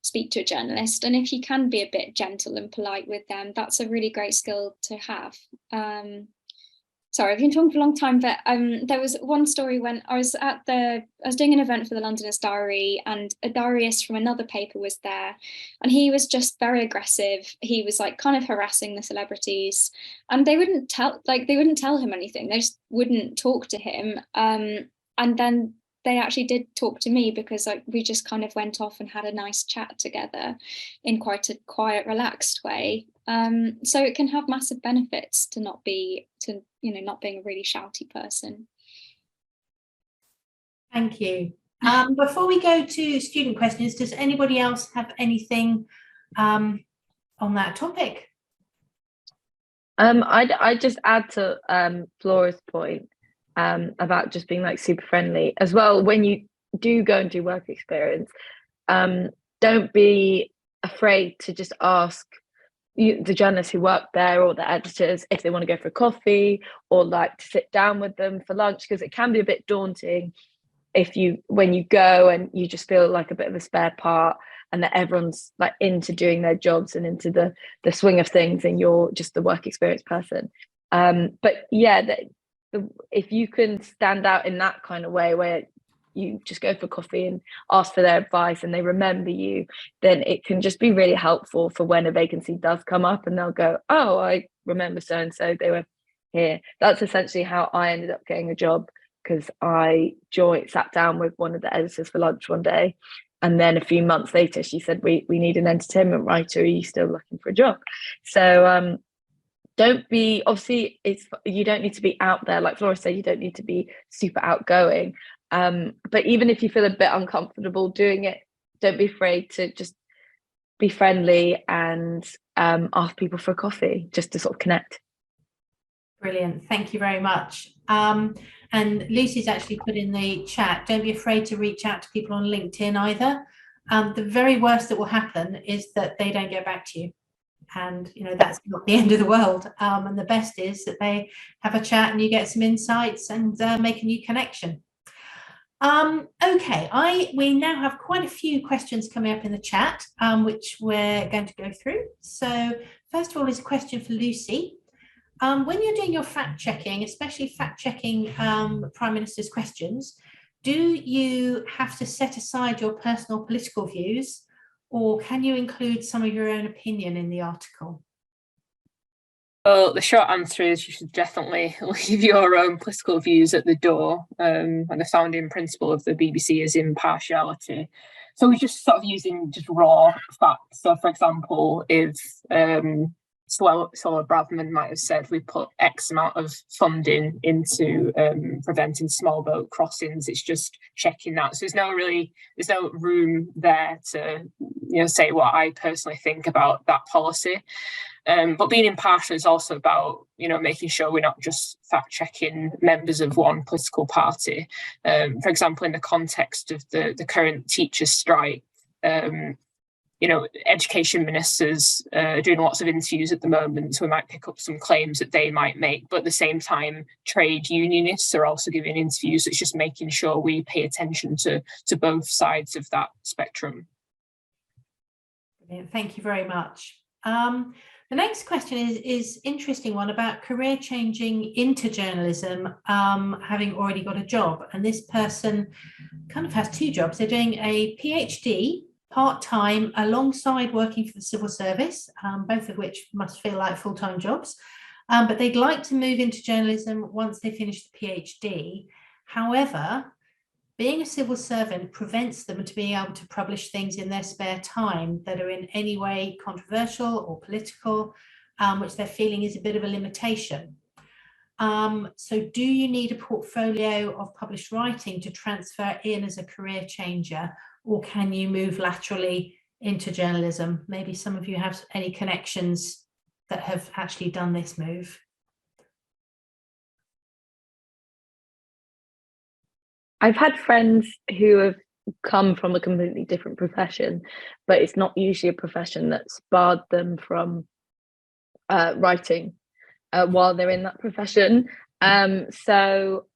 speak to a journalist. And if you can be a bit gentle and polite with them, that's a really great skill to have. Sorry, I've been talking for a long time, but there was one story when I was doing an event for the Londoners Diary, and a diarist from another paper was there, and he was just very aggressive. He was like kind of harassing the celebrities, and they wouldn't tell him anything. They just wouldn't talk to him. And then they actually did talk to me, because we just kind of went off and had a nice chat together in quite a quiet, relaxed way. So it can have massive benefits to not being a really shouty person. Thank you. Before we go to student questions, does anybody else have anything on that topic? I'd just add to Flora's point about just being like super friendly as well. When you do go and do work experience, don't be afraid to just ask the journalists who work there or the editors if they want to go for a coffee, or like to sit down with them for lunch, because it can be a bit daunting when you go and you just feel like a bit of a spare part, and that everyone's like into doing their jobs and into the swing of things, and you're just the work experience person. But yeah, if you can stand out in that kind of way, where you just go for coffee and ask for their advice and they remember you, then it can just be really helpful for when a vacancy does come up and they'll go, oh, I remember so and so, they were here. That's essentially how I ended up getting a job, because I sat down with one of the editors for lunch one day, and then a few months later she said, we need an entertainment writer, are you still looking for a job? So don't be, obviously you don't need to be out there, like Flora said, you don't need to be super outgoing, but even if you feel a bit uncomfortable doing it, don't be afraid to just be friendly and ask people for a coffee, just to sort of connect. Brilliant, thank you very much. And Lucy's actually put in the chat, don't be afraid to reach out to people on LinkedIn either. The very worst that will happen is that they don't get back to you, and that's not the end of the world. And the best is that they have a chat and you get some insights and make a new connection. Okay, we now have quite a few questions coming up in the chat, which we're going to go through. So first of all is a question for Lucy. When you're doing your fact checking, especially fact checking Prime Minister's questions, do you have to set aside your personal political views, or can you include some of your own opinion in the article? Well, the short answer is you should definitely leave your own political views at the door. And the founding principle of the BBC is impartiality. So we're just sort of using just raw facts. So, for example, if Sola Braverman might have said we put X amount of funding into preventing small boat crossings, it's just checking that. So there's no room there to say what I personally think about that policy. But being impartial is also about, making sure we're not just fact-checking members of one political party. For example, in the context of the current teachers' strike, education ministers are doing lots of interviews at the moment, so we might pick up some claims that they might make. But at the same time, trade unionists are also giving interviews. So it's just making sure we pay attention to both sides of that spectrum. Brilliant. Thank you very much. The next question is interesting one about career changing into journalism, having already got a job. And this person kind of has two jobs. They're doing a PhD part-time alongside working for the civil service, both of which must feel like full-time jobs. But they'd like to move into journalism once they finish the PhD. However, being a civil servant prevents them to being able to publish things in their spare time that are in any way controversial or political, which they're feeling is a bit of a limitation. So do you need a portfolio of published writing to transfer in as a career changer, or can you move laterally into journalism? Maybe some of you have any connections that have actually done this move. I've had friends who have come from a completely different profession, but it's not usually a profession that's barred them from writing while they're in that profession. So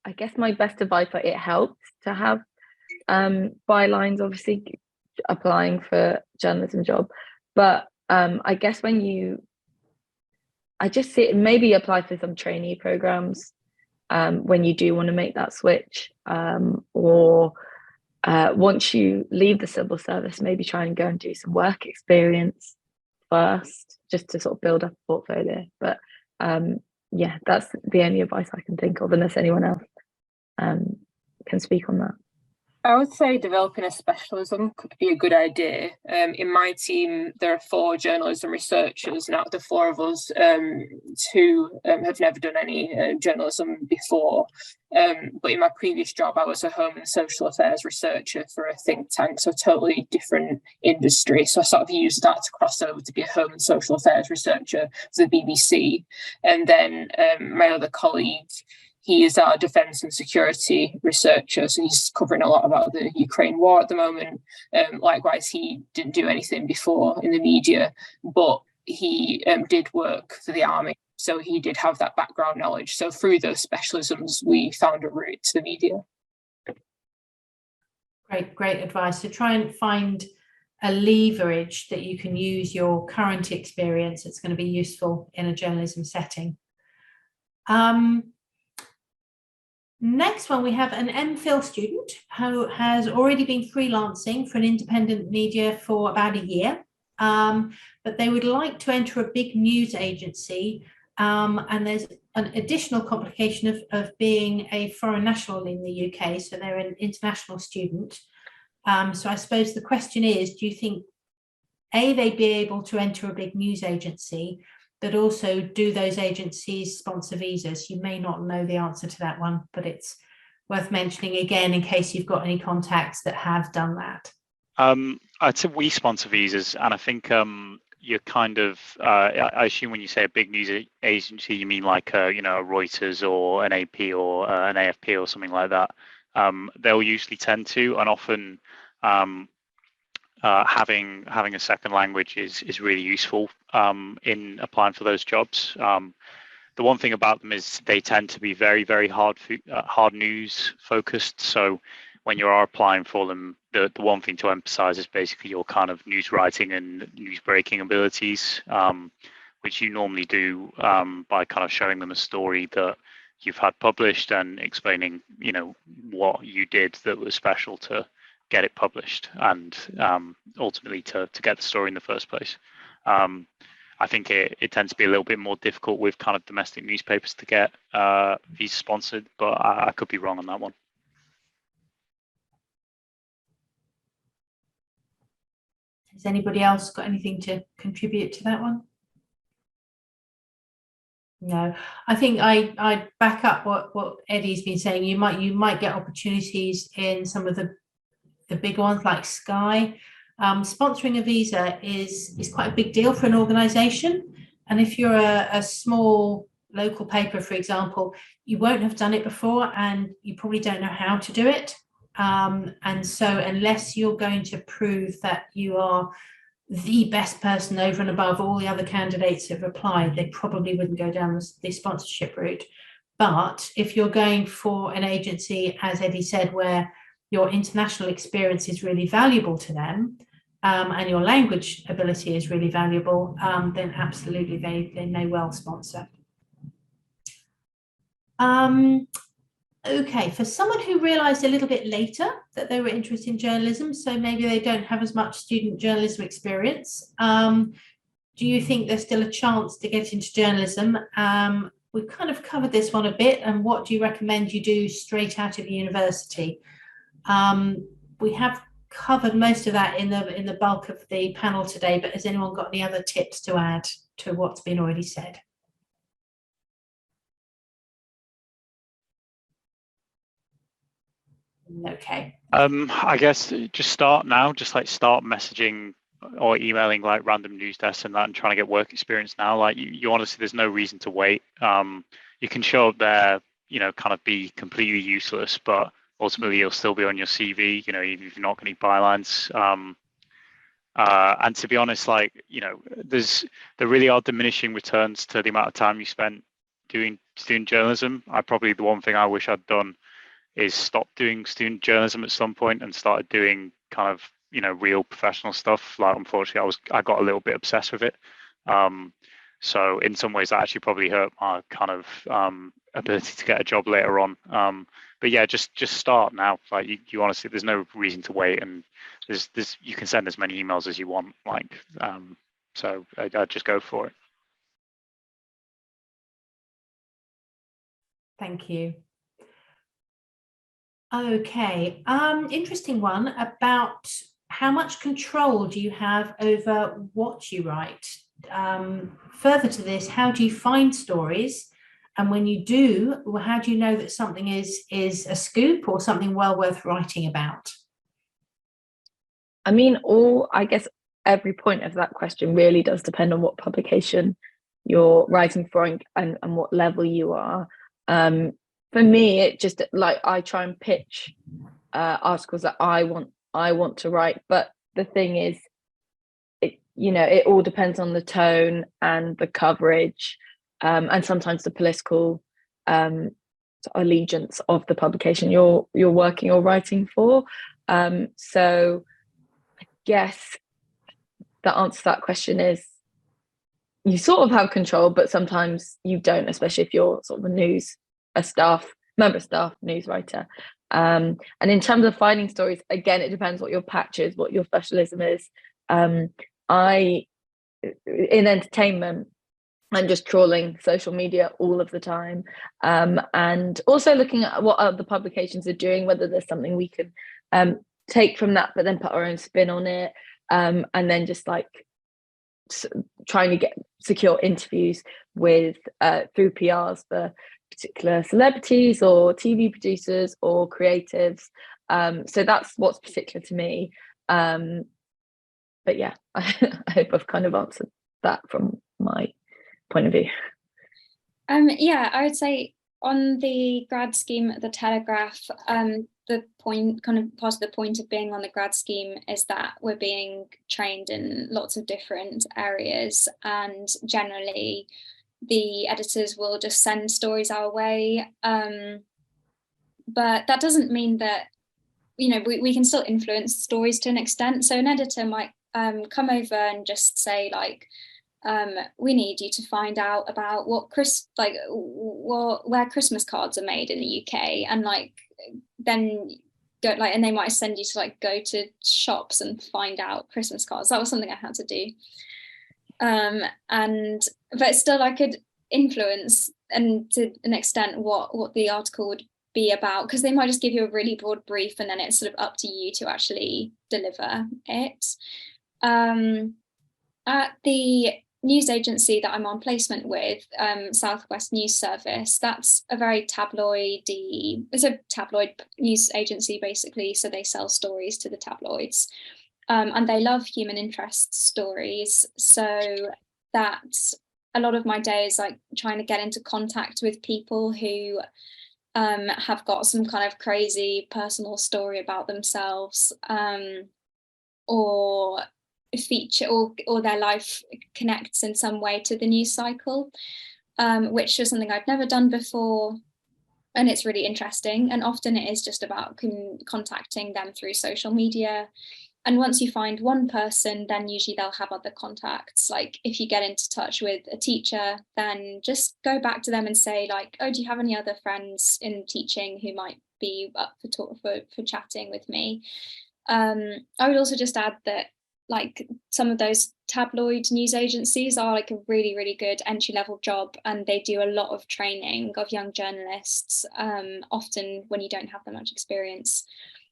I guess my best advice, but it helps to have bylines, obviously applying for journalism job. But I guess I just see it, maybe apply for some trainee programs when you do want to make that switch, or once you leave the civil service, maybe try and go and do some work experience first, just to sort of build up a portfolio. But yeah, that's the only advice I can think of, unless anyone else can speak on that. I would say developing a specialism could be a good idea. In my team, there are 4 journalism researchers, and out of the 4 of us, 2 have never done any journalism before. But in my previous job, I was a home and social affairs researcher for a think tank, so a totally different industry. So I sort of used that to cross over to be a home and social affairs researcher for the BBC. And then my other colleague, he is our defence and security researcher, so he's covering a lot about the Ukraine war at the moment. Likewise, he didn't do anything before in the media, but he did work for the army, so he did have that background knowledge. So through those specialisms, we found a route to the media. Great advice. So try and find a leverage that you can use your current experience. It's going to be useful in a journalism setting. Next one, we have an MPhil student who has already been freelancing for an independent media for about a year, but they would like to enter a big news agency, and there's an additional complication of being a foreign national in the UK, so they're an international student. So I suppose the question is, do you think, A, they'd be able to enter a big news agency, but also do those agencies sponsor visas? You may not know the answer to that one, but it's worth mentioning again in case you've got any contacts that have done that. I'd say we sponsor visas, and I think you're kind of, I assume when you say a big news agency, you mean like a Reuters or an AP or an AFP or something like that. They'll usually tend to, and often having a second language is really useful in applying for those jobs. The one thing about them is they tend to be very, very hard news focused. So when you are applying for them, the one thing to emphasize is basically your kind of news writing and news breaking abilities, which you normally do by kind of showing them a story that you've had published and explaining, what you did that was special to get it published and ultimately to get the story in the first place. I think it tends to be a little bit more difficult with kind of domestic newspapers to get visa sponsored, but I could be wrong on that one. Has anybody else got anything to contribute to that one? No, I think I back up what Eddie's been saying. You might get opportunities in some of the big ones like Sky. Sponsoring a visa is quite a big deal for an organisation, and if you're a small local paper, for example, you won't have done it before, and you probably don't know how to do it. And so unless you're going to prove that you are the best person over and above all the other candidates who've applied, they probably wouldn't go down the sponsorship route. But if you're going for an agency, as Eddie said, where your international experience is really valuable to them, and your language ability is really valuable, then absolutely they may well sponsor. Okay, for someone who realised a little bit later that they were interested in journalism, so maybe they don't have as much student journalism experience, do you think there's still a chance to get into journalism? We've kind of covered this one a bit, and what do you recommend you do straight out of university? We have covered most of that in the bulk of the panel today, but has anyone got any other tips to add to what's been already said? Okay. I guess just start now, just like start messaging or emailing like random news desks and that, and trying to get work experience now. Like you honestly, there's no reason to wait. You can show up there, kind of be completely useless, but ultimately you'll still be on your CV, even if you're not going to bylines. And to be honest, there really are diminishing returns to the amount of time you spent doing student journalism. The one thing I wish I'd done is stop doing student journalism at some point and started doing kind of real professional stuff. Like unfortunately I got a little bit obsessed with it, so in some ways that actually probably hurt my kind of ability to get a job later on. But yeah, just start now. Like you honestly, there's no reason to wait, and there's you can send as many emails as you want, so I'd just go for it. Thank you. Okay, interesting one about how much control do you have over what you write? Further to this, how do you find stories? And when you do, how do you know that something is a scoop or something well worth writing about? I mean, I guess every point of that question really does depend on what publication you're writing for and what level you are. For me, it just I try and pitch articles that I want to write, but the thing is, it all depends on the tone and the coverage, and sometimes the political allegiance of the publication you're working or writing for. So I guess the answer to that question is you sort of have control, but sometimes you don't, especially if you're sort of a member of staff, news writer. And in terms of finding stories, again, it depends what your patch is, what your specialism is. In entertainment, I'm just trawling social media all of the time, and also looking at what other publications are doing, whether there's something we can take from that, but then put our own spin on it, and then just trying to secure interviews with through PRs for particular celebrities or TV producers or creatives. So that's what's particular to me. But yeah, I hope I've kind of answered that from my point of view. Yeah, I would say on the grad scheme at the Telegraph, the point, kind of part of the point of being on the grad scheme is that we're being trained in lots of different areas, and generally the editors will just send stories our way. But that doesn't mean that, we can still influence stories to an extent. So an editor might come over and just say we need you to find out about where Christmas cards are made in the UK, and then go and they might send you to go to shops and find out Christmas cards. That was something I had to do. But still I could influence, and to an extent, what the article would be about, because they might just give you a really broad brief and then it's sort of up to you to actually deliver it. At the news agency that I'm on placement with, Southwest News Service, that's a very it's a tabloid news agency basically, so they sell stories to the tabloids, and they love human interest stories, so that's a lot of my day is like trying to get into contact with people who have got some kind of crazy personal story about themselves, or feature, or their life connects in some way to the news cycle, which was something I'd never done before, and it's really interesting. And often it is just about contacting them through social media. And once you find one person, then usually they'll have other contacts. Like if you get into touch with a teacher, then just go back to them and say like, oh, do you have any other friends in teaching who might be up for chatting with me? I would also just add that like some of those tabloid news agencies are like a really, really good entry-level job, and they do a lot of training of young journalists, often when you don't have that much experience.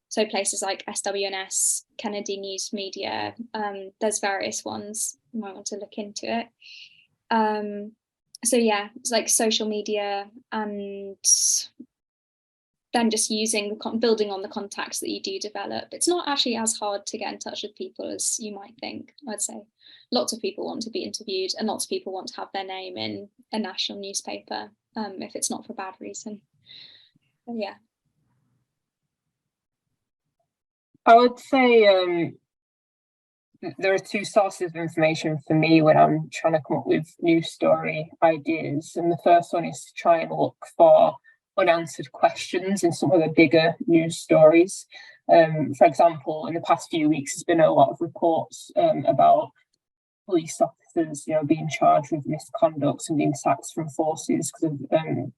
So places like SWNS, Kennedy News Media, there's various ones, you might want to look into it. So yeah, it's like social media, and then just building on the contacts that you do develop. It's not actually as hard to get in touch with people as you might think. I'd say lots of people want to be interviewed, and lots of people want to have their name in a national newspaper, if it's not for bad reason. But yeah. I would say there are two sources of information for me when I'm trying to come up with news story ideas. And the first one is to try and look for unanswered questions in some of the bigger news stories. For example, in the past few weeks, there's been a lot of reports about police officers, being charged with misconduct and being sacked from forces because of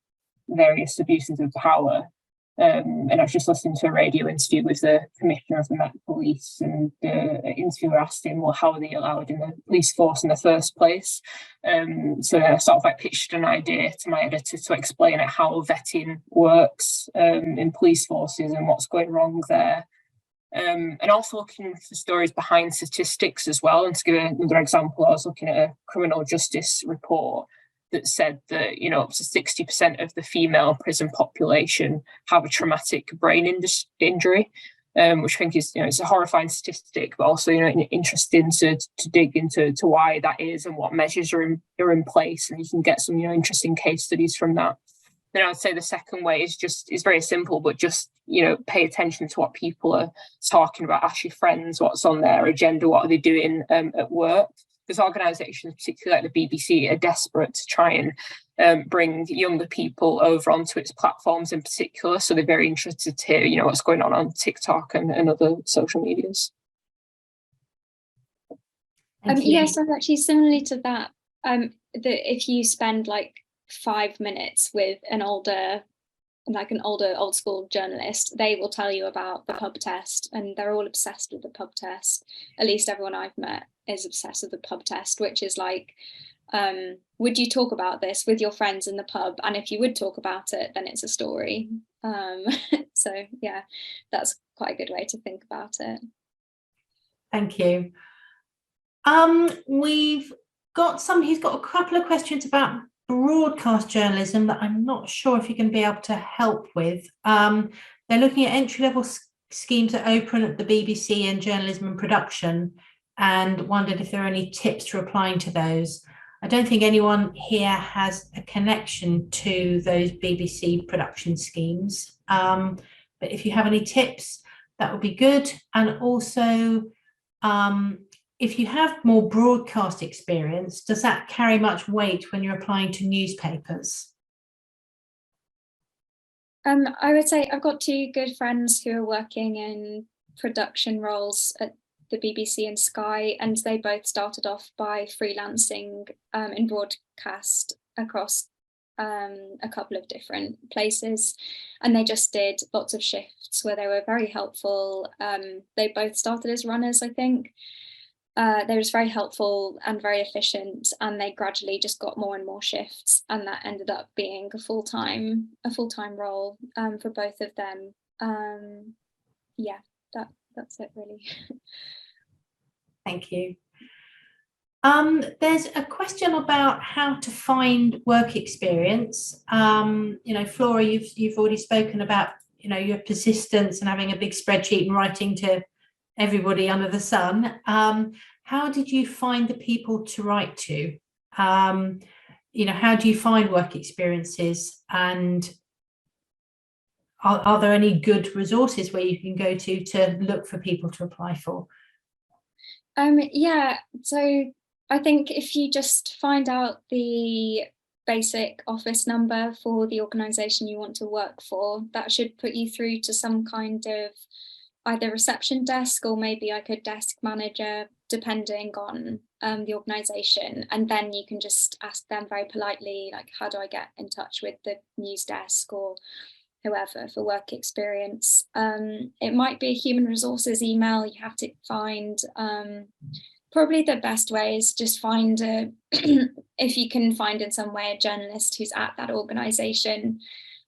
various abuses of power. And I was just listening to a radio interview with the Commissioner of the Met Police, and the interviewer asked him, well, how are they allowed in the police force in the first place? So I sort of like pitched an idea to my editor to explain how vetting works in police forces and what's going wrong there. And also looking for stories behind statistics as well. And to give another example, I was looking at a criminal justice report that said that up to 60% of the female prison population have a traumatic brain injury, which I think is it's a horrifying statistic, but also interesting to dig into why that is and what measures are in place, and you can get some interesting case studies from that. Then I would say the second way is very simple, but just pay attention to what people are talking about. Ask your friends what's on their agenda, what are they doing at work. Because organisations, particularly like the BBC, are desperate to try and bring younger people over onto its platforms in particular. So they're very interested to hear, what's going on TikTok and other social medias. Yes, and actually similarly to that, that if you spend like 5 minutes with an old school journalist, they will tell you about the pub test, and they're all obsessed with the pub test. At least everyone I've met is obsessed with the pub test, which is like, would you talk about this with your friends in the pub? And if you would talk about it, then it's a story. So yeah, that's quite a good way to think about it. Thank you. We've got he's got a couple of questions about broadcast journalism that I'm not sure if you're going to be able to help with. They're looking at entry-level schemes at Oprah at the BBC and journalism and production, and wondered if there are any tips for applying to those. I don't think anyone here has a connection to those BBC production schemes, but if you have any tips, that would be good. And also, if you have more broadcast experience, does that carry much weight when you're applying to newspapers? I would say I've got two good friends who are working in production roles at the BBC and Sky, and they both started off by freelancing in broadcast across a couple of different places, and they just did lots of shifts where they were very helpful. They both started as runners, I think. they were very helpful and very efficient, and they gradually just got more and more shifts, and that ended up being a full-time role for both of them. Yeah, that's it really. Thank you. There's a question about how to find work experience. Flora, you've already spoken about, your persistence and having a big spreadsheet and writing to everybody under the sun. How did you find the people to write to? How do you find work experiences, and are there any good resources where you can go to look for people to apply for? Yeah, so I think if you just find out the basic office number for the organisation you want to work for, that should put you through to some kind of either reception desk or maybe like a desk manager, depending on the organisation. And then you can just ask them very politely, like, how do I get in touch with the news desk or whoever for work experience? It might be a human resources email you have to find. Probably the best way is just find if you can find in some way a journalist who's at that organisation,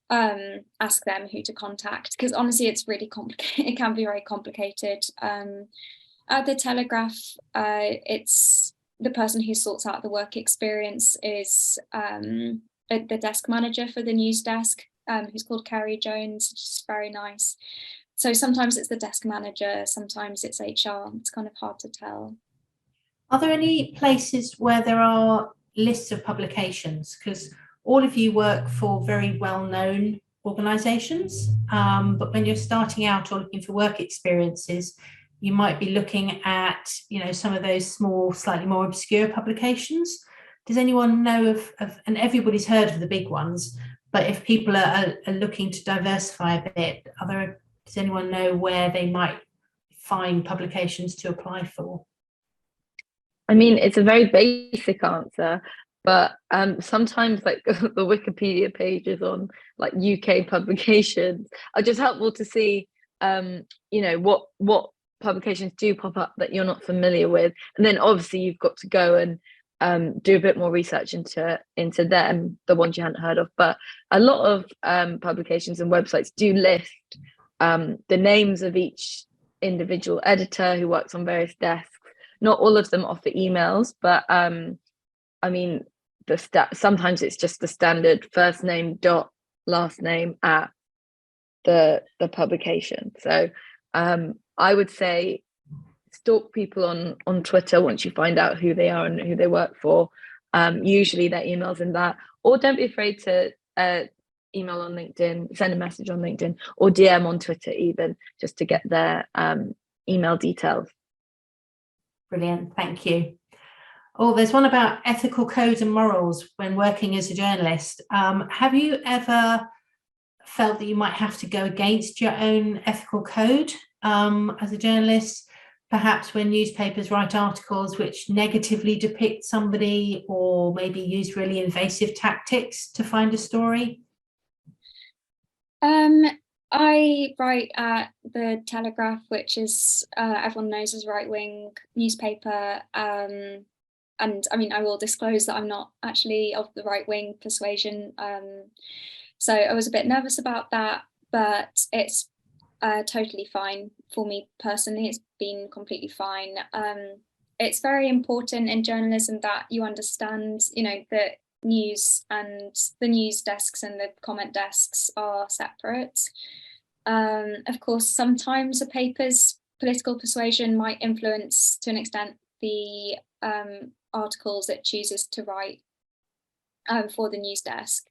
ask them who to contact, because honestly it's really complicated. It can be very complicated. At the Telegraph, it's the person who sorts out the work experience is the desk manager for the news desk, who's called Kerry Jones, which is very nice. So sometimes it's the desk manager, sometimes it's HR. It's kind of hard to tell. Are there any places where there are lists of publications? Because all of you work for very well-known organisations, but when you're starting out or looking for work experiences, you might be looking at, some of those small, slightly more obscure publications. Does anyone know of and everybody's heard of the big ones, but if people are looking to diversify a bit, does anyone know where they might find publications to apply for? I mean, it's a very basic answer, but sometimes like the Wikipedia pages on like UK publications are just helpful to see, what publications do pop up that you're not familiar with. And then obviously you've got to go and do a bit more research into them, the ones you hadn't heard of. But a lot of publications and websites do list the names of each individual editor who works on various desks. Not all of them offer emails, but I mean, sometimes it's just the standard first name dot last name at the publication. So I would say stalk people on Twitter once you find out who they are and who they work for. Usually their emails in that, or don't be afraid to email on LinkedIn, send a message on LinkedIn, or DM on Twitter even, just to get their email details. Brilliant, thank you. Oh, there's one about ethical codes and morals when working as a journalist. Have you ever felt that you might have to go against your own ethical code as a journalist, perhaps when newspapers write articles which negatively depict somebody or maybe use really invasive tactics to find a story? I write at the Telegraph, which is everyone knows as right-wing newspaper. And I mean, I will disclose that I'm not actually of the right-wing persuasion. So I was a bit nervous about that, but it's totally fine for me personally. It's been completely fine. It's very important in journalism that you understand, that news and the news desks and the comment desks are separate. Of course, sometimes a paper's political persuasion might influence to an extent the articles it chooses to write for the news desk.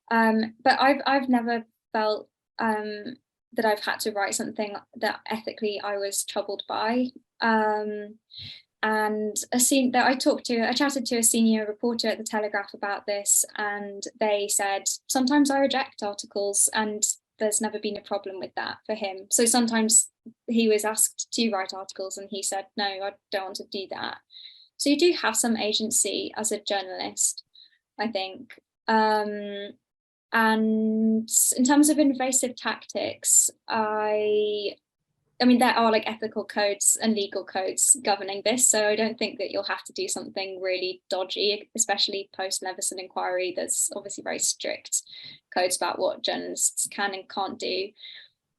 But I've never felt that I've had to write something that ethically I was troubled by. And I chatted to a senior reporter at the Telegraph about this, and they said, sometimes I reject articles and there's never been a problem with that for him. So sometimes he was asked to write articles and he said, no, I don't want to do that. So you do have some agency as a journalist, I think. And in terms of invasive tactics, I I mean, there are like ethical codes and legal codes governing this, so I don't think that you'll have to do something really dodgy, especially post Leveson inquiry. There's obviously very strict codes about what journalists can and can't do.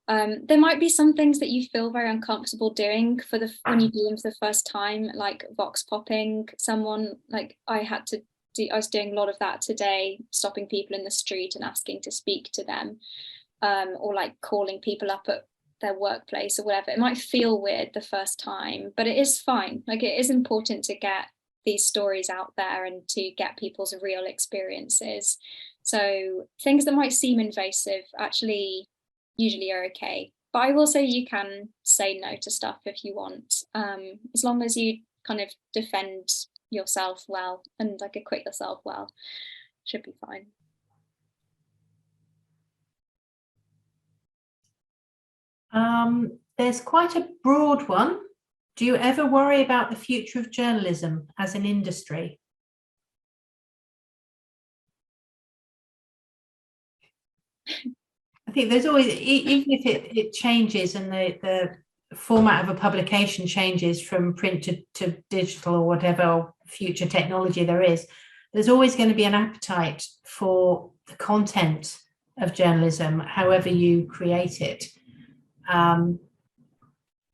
There might be some things that you feel very uncomfortable doing when you do them for the first time, like vox popping someone. Like I was doing a lot of that today, stopping people in the street and asking to speak to them, or like calling people up at their workplace or whatever. It might feel weird the first time, but it is fine. Like it is important to get these stories out there and to get people's real experiences. So things that might seem invasive actually usually are okay. But I will say you can say no to stuff if you want, as long as you kind of defend yourself well and like acquit yourself well, should be fine. There's quite a broad one. Do you ever worry about the future of journalism as an industry? I think there's always, even if it changes and the format of a publication changes from print to digital or whatever future technology there is, there's always going to be an appetite for the content of journalism, however you create it.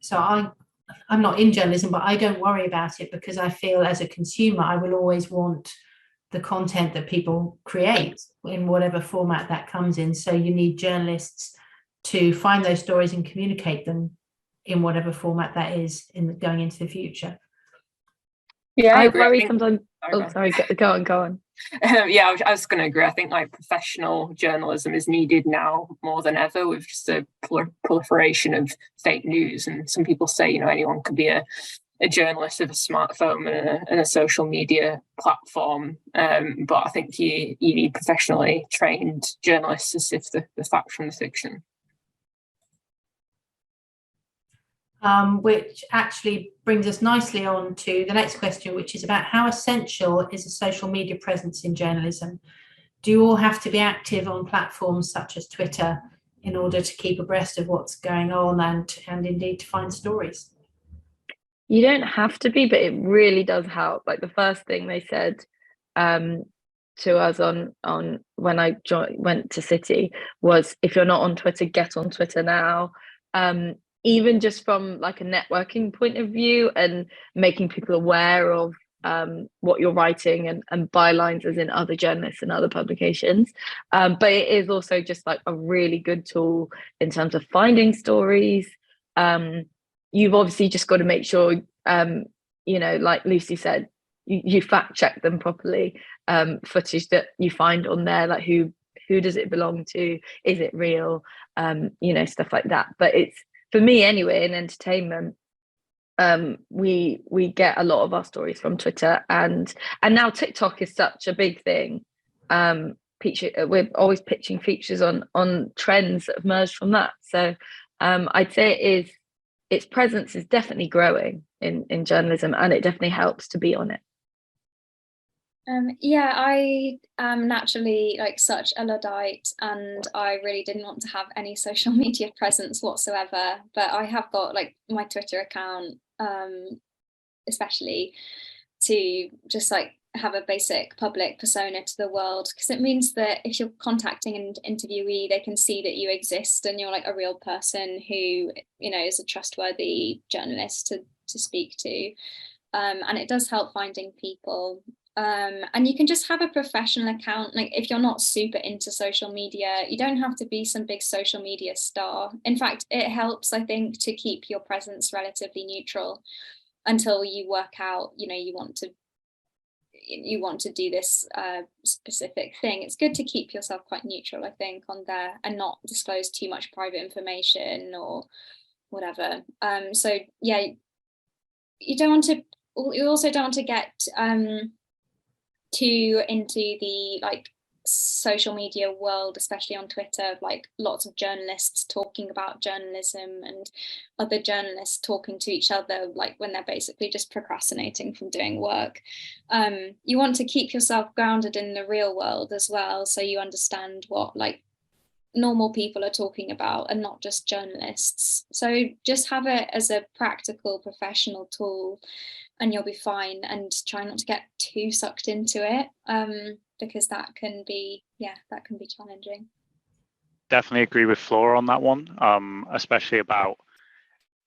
So I'm not in journalism, but I don't worry about it because I feel as a consumer, I will always want the content that people create in whatever format that comes in. So you need journalists to find those stories and communicate them in whatever format that is going into the future. Yeah, I worry sometimes. Sorry, go on. Yeah, I was going to agree. I think like professional journalism is needed now more than ever, with just a proliferation of fake news. And some people say, anyone could be a journalist with a smartphone and a social media platform. But I think you need professionally trained journalists to sift the fact from the fiction. Which actually brings us nicely on to the next question, which is about how essential is a social media presence in journalism? Do you all have to be active on platforms such as Twitter in order to keep abreast of what's going on and indeed to find stories? You don't have to be, but it really does help. Like the first thing they said to us on when I went to City was, if you're not on Twitter, get on Twitter now. Even just from like a networking point of view and making people aware of what you're writing and bylines as in other journalists and other publications. But it is also just like a really good tool in terms of finding stories. You've obviously just got to make sure, like Lucy said, you fact check them properly. Footage that you find on there, like who does it belong to? Is it real? Stuff like that. But it's, for me anyway, in entertainment, we get a lot of our stories from Twitter, and now TikTok is such a big thing. We're always pitching features on trends that have emerged from that. So I'd say its presence is definitely growing in journalism, and it definitely helps to be on it. I am naturally like such a Luddite, and I really didn't want to have any social media presence whatsoever, but I have got like my Twitter account, especially to just like have a basic public persona to the world, because it means that if you're contacting an interviewee, they can see that you exist and you're like a real person who is a trustworthy journalist to speak to, and it does help finding people. And you can just have a professional account. Like if you're not super into social media, you don't have to be some big social media star. In fact, it helps, I think, to keep your presence relatively neutral until you work out, you want to do this specific thing. It's good to keep yourself quite neutral, I think, on there and not disclose too much private information or whatever. So yeah, you also don't want to get too into the like social media world, especially on Twitter, like lots of journalists talking about journalism and other journalists talking to each other, like when they're basically just procrastinating from doing work. You want to keep yourself grounded in the real world as well, so you understand what like normal people are talking about and not just journalists. So just have it as a practical professional tool and you'll be fine, and try not to get too sucked into it, because that can be challenging. Definitely agree with Flora on that one, especially about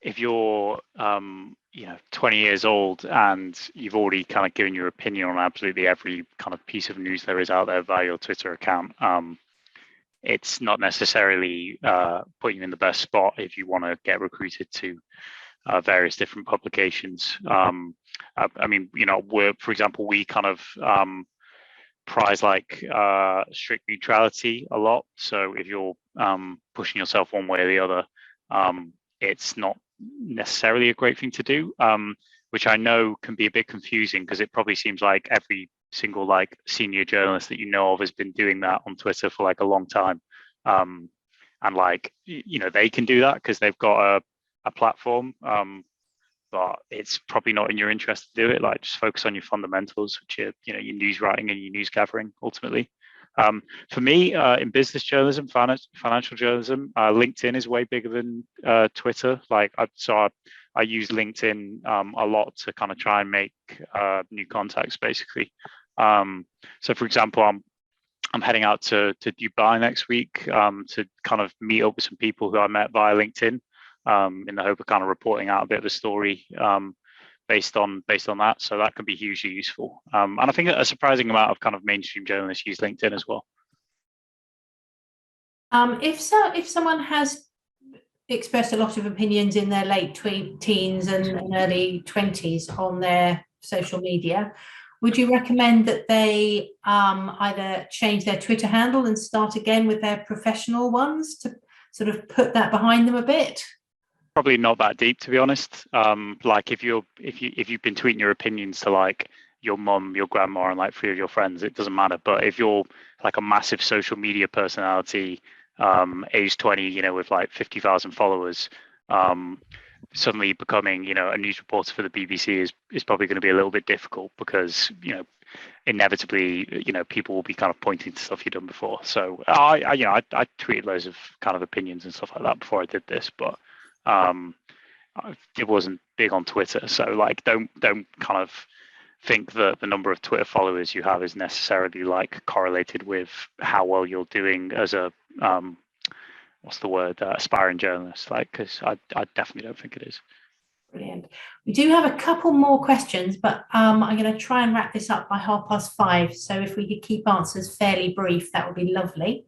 if you're 20 years old and you've already kind of given your opinion on absolutely every kind of piece of news there is out there via your Twitter account. It's not necessarily putting you in the best spot if you want to get recruited to various different publications. I mean, for example, we kind of prize like strict neutrality a lot. So if you're pushing yourself one way or the other, it's not necessarily a great thing to do, which I know can be a bit confusing, because it probably seems like every single like senior journalist that you know of has been doing that on Twitter for like a long time, and like they can do that because they've got a platform, but it's probably not in your interest to do it. Like, just focus on your fundamentals, which are your news writing and your news gathering ultimately. For me, in business journalism, financial journalism, LinkedIn is way bigger than Twitter. Like, I use LinkedIn a lot to kind of try and make new contacts, basically. So, for example, I'm heading out to Dubai next week to kind of meet up with some people who I met via LinkedIn, in the hope of kind of reporting out a bit of a story based on that. So that can be hugely useful. And I think a surprising amount of kind of mainstream journalists use LinkedIn as well. If someone has expressed a lot of opinions in their late teens and early 20s on their social media, would you recommend that they either change their Twitter handle and start again with their professional ones to sort of put that behind them a bit? Probably not that deep, to be honest. Like if you've been tweeting your opinions to like your mum, your grandma, and like 3 of your friends, it doesn't matter. But if you're like a massive social media personality, age 20, with like 50,000 followers, suddenly becoming, a news reporter for the BBC is probably going to be a little bit difficult, because inevitably, people will be kind of pointing to stuff you've done before. So I tweeted loads of kind of opinions and stuff like that before I did this, but it wasn't big on Twitter. So like, don't kind of think that the number of Twitter followers you have is necessarily like correlated with how well you're doing as a aspiring journalist. Like, because I definitely don't think it is. Brilliant. We do have a couple more questions, but I'm going to try and wrap this up by 5:30. So if we could keep answers fairly brief, that would be lovely.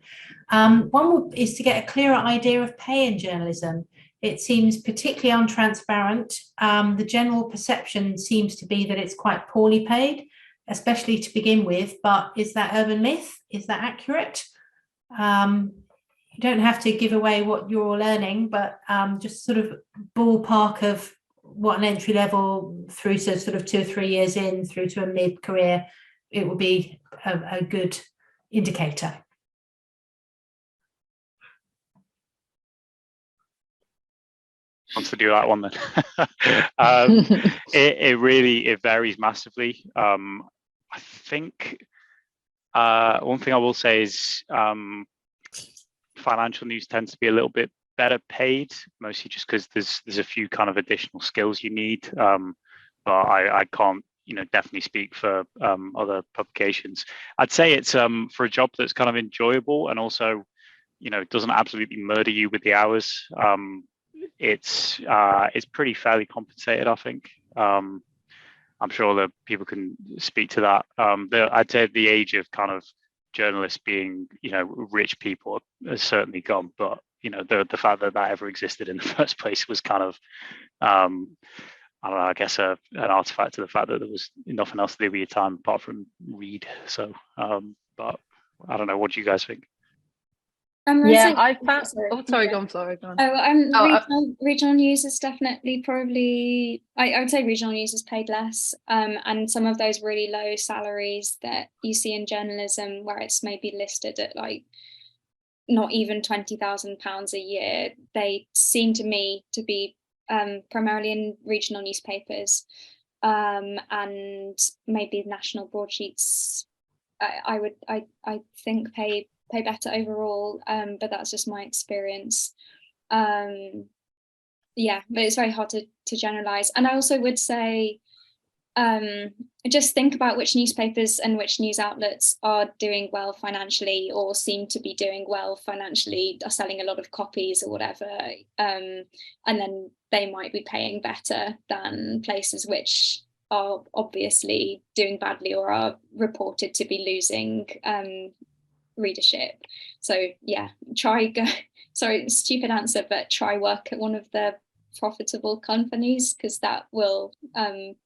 One is to get a clearer idea of pay in journalism. It seems particularly untransparent. The general perception seems to be that it's quite poorly paid, especially to begin with. But is that urban myth? Is that accurate? You don't have to give away what you're all earning, but just sort of ballpark of what an entry level through to sort of 2 or 3 years in through to a mid-career, it would be a good indicator. Wants to do that one then. It varies massively. I think one thing I will say is financial news tends to be a little bit better paid, mostly just because there's a few kind of additional skills you need. But I can't definitely speak for other publications. I'd say it's for a job that's kind of enjoyable and also doesn't absolutely murder you with the hours. It's pretty fairly compensated, I think. I'm sure that people can speak to that. I'd say the age of kind of journalists being rich people has certainly gone, but the fact that ever existed in the first place was kind of I don't know, I guess an artifact of the fact that there was nothing else to do with your time apart from read. So but I don't know, what do you guys think? I found. Sorry, go on. Regional news is definitely probably. I would say regional news is paid less, and some of those really low salaries that you see in journalism, where it's maybe listed at like not even £20,000 a year, they seem to me to be primarily in regional newspapers, and maybe national broadsheets. I think pay pay better overall, but that's just my experience. Yeah, but it's very hard to generalize. And I also would say, just think about which newspapers and which news outlets are doing well financially, or seem to be doing well financially, are selling a lot of copies or whatever, and then they might be paying better than places which are obviously doing badly or are reported to be losing readership. So yeah, sorry, stupid answer, but try work at one of the profitable companies, because that will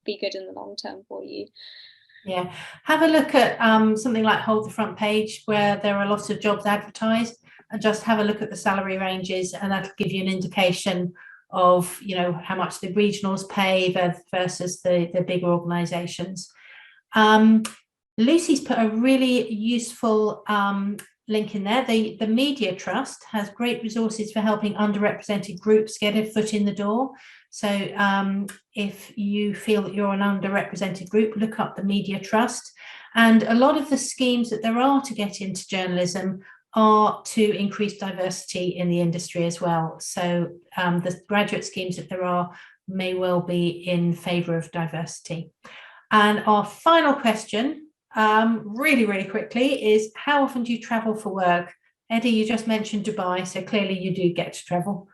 be good in the long term for you. Yeah, have a look at something like Hold the Front Page, where there are lots of jobs advertised, and just have a look at the salary ranges, and that'll give you an indication of, you know, how much the regionals pay versus the bigger organizations. Lucy's put a really useful link in there. The Media Trust has great resources for helping underrepresented groups get a foot in the door. So if you feel that you're an underrepresented group, look up the Media Trust. And a lot of the schemes that there are to get into journalism are to increase diversity in the industry as well. So the graduate schemes that there are may well be in favour of diversity. And our final question, really, really quickly, is how often do you travel for work? Eddie, you just mentioned Dubai, so clearly you do get to travel.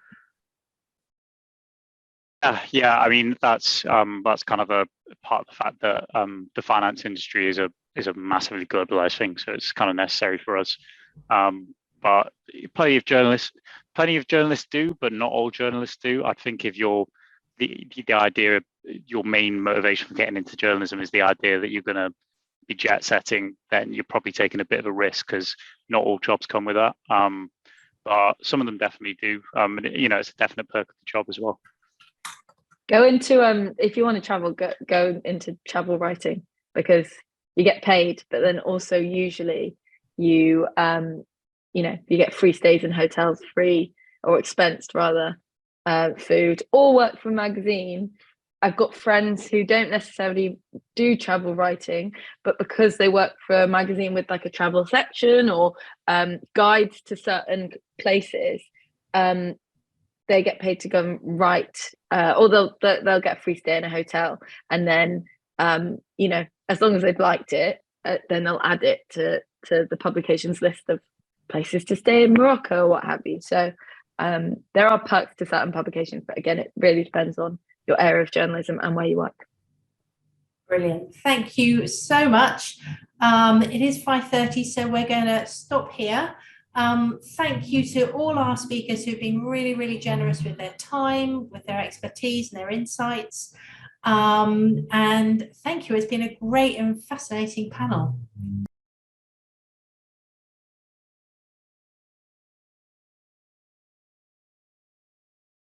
Yeah, I mean, that's kind of a part of the fact that the finance industry is a massively globalized thing, so it's kind of necessary for us. But plenty of journalists do, but not all journalists do. I think if you're the idea, your main motivation for getting into journalism is the idea that you're going to be jet setting, then you're probably taking a bit of a risk, because not all jobs come with that. But some of them definitely do. You know, it's a definite perk of the job as well. Go into if you want to travel, go into travel writing, because you get paid, but then also usually you you know, you get free stays in hotels, free or expensed rather, food, or work for a magazine. I've got friends who don't necessarily do travel writing, but because they work for a magazine with like a travel section or guides to certain places, they get paid to go and write, or they'll get a free stay in a hotel, and then you know, as long as they've liked it, then they'll add it to the publications list of places to stay in Morocco or what have you. So there are perks to certain publications, but again, it really depends on your area of journalism and where you work. Brilliant. Thank you so much. It is 5:30, so we're going to stop here. Thank you to all our speakers who've been really, really generous with their time, with their expertise and their insights. And thank you. It's been a great and fascinating panel.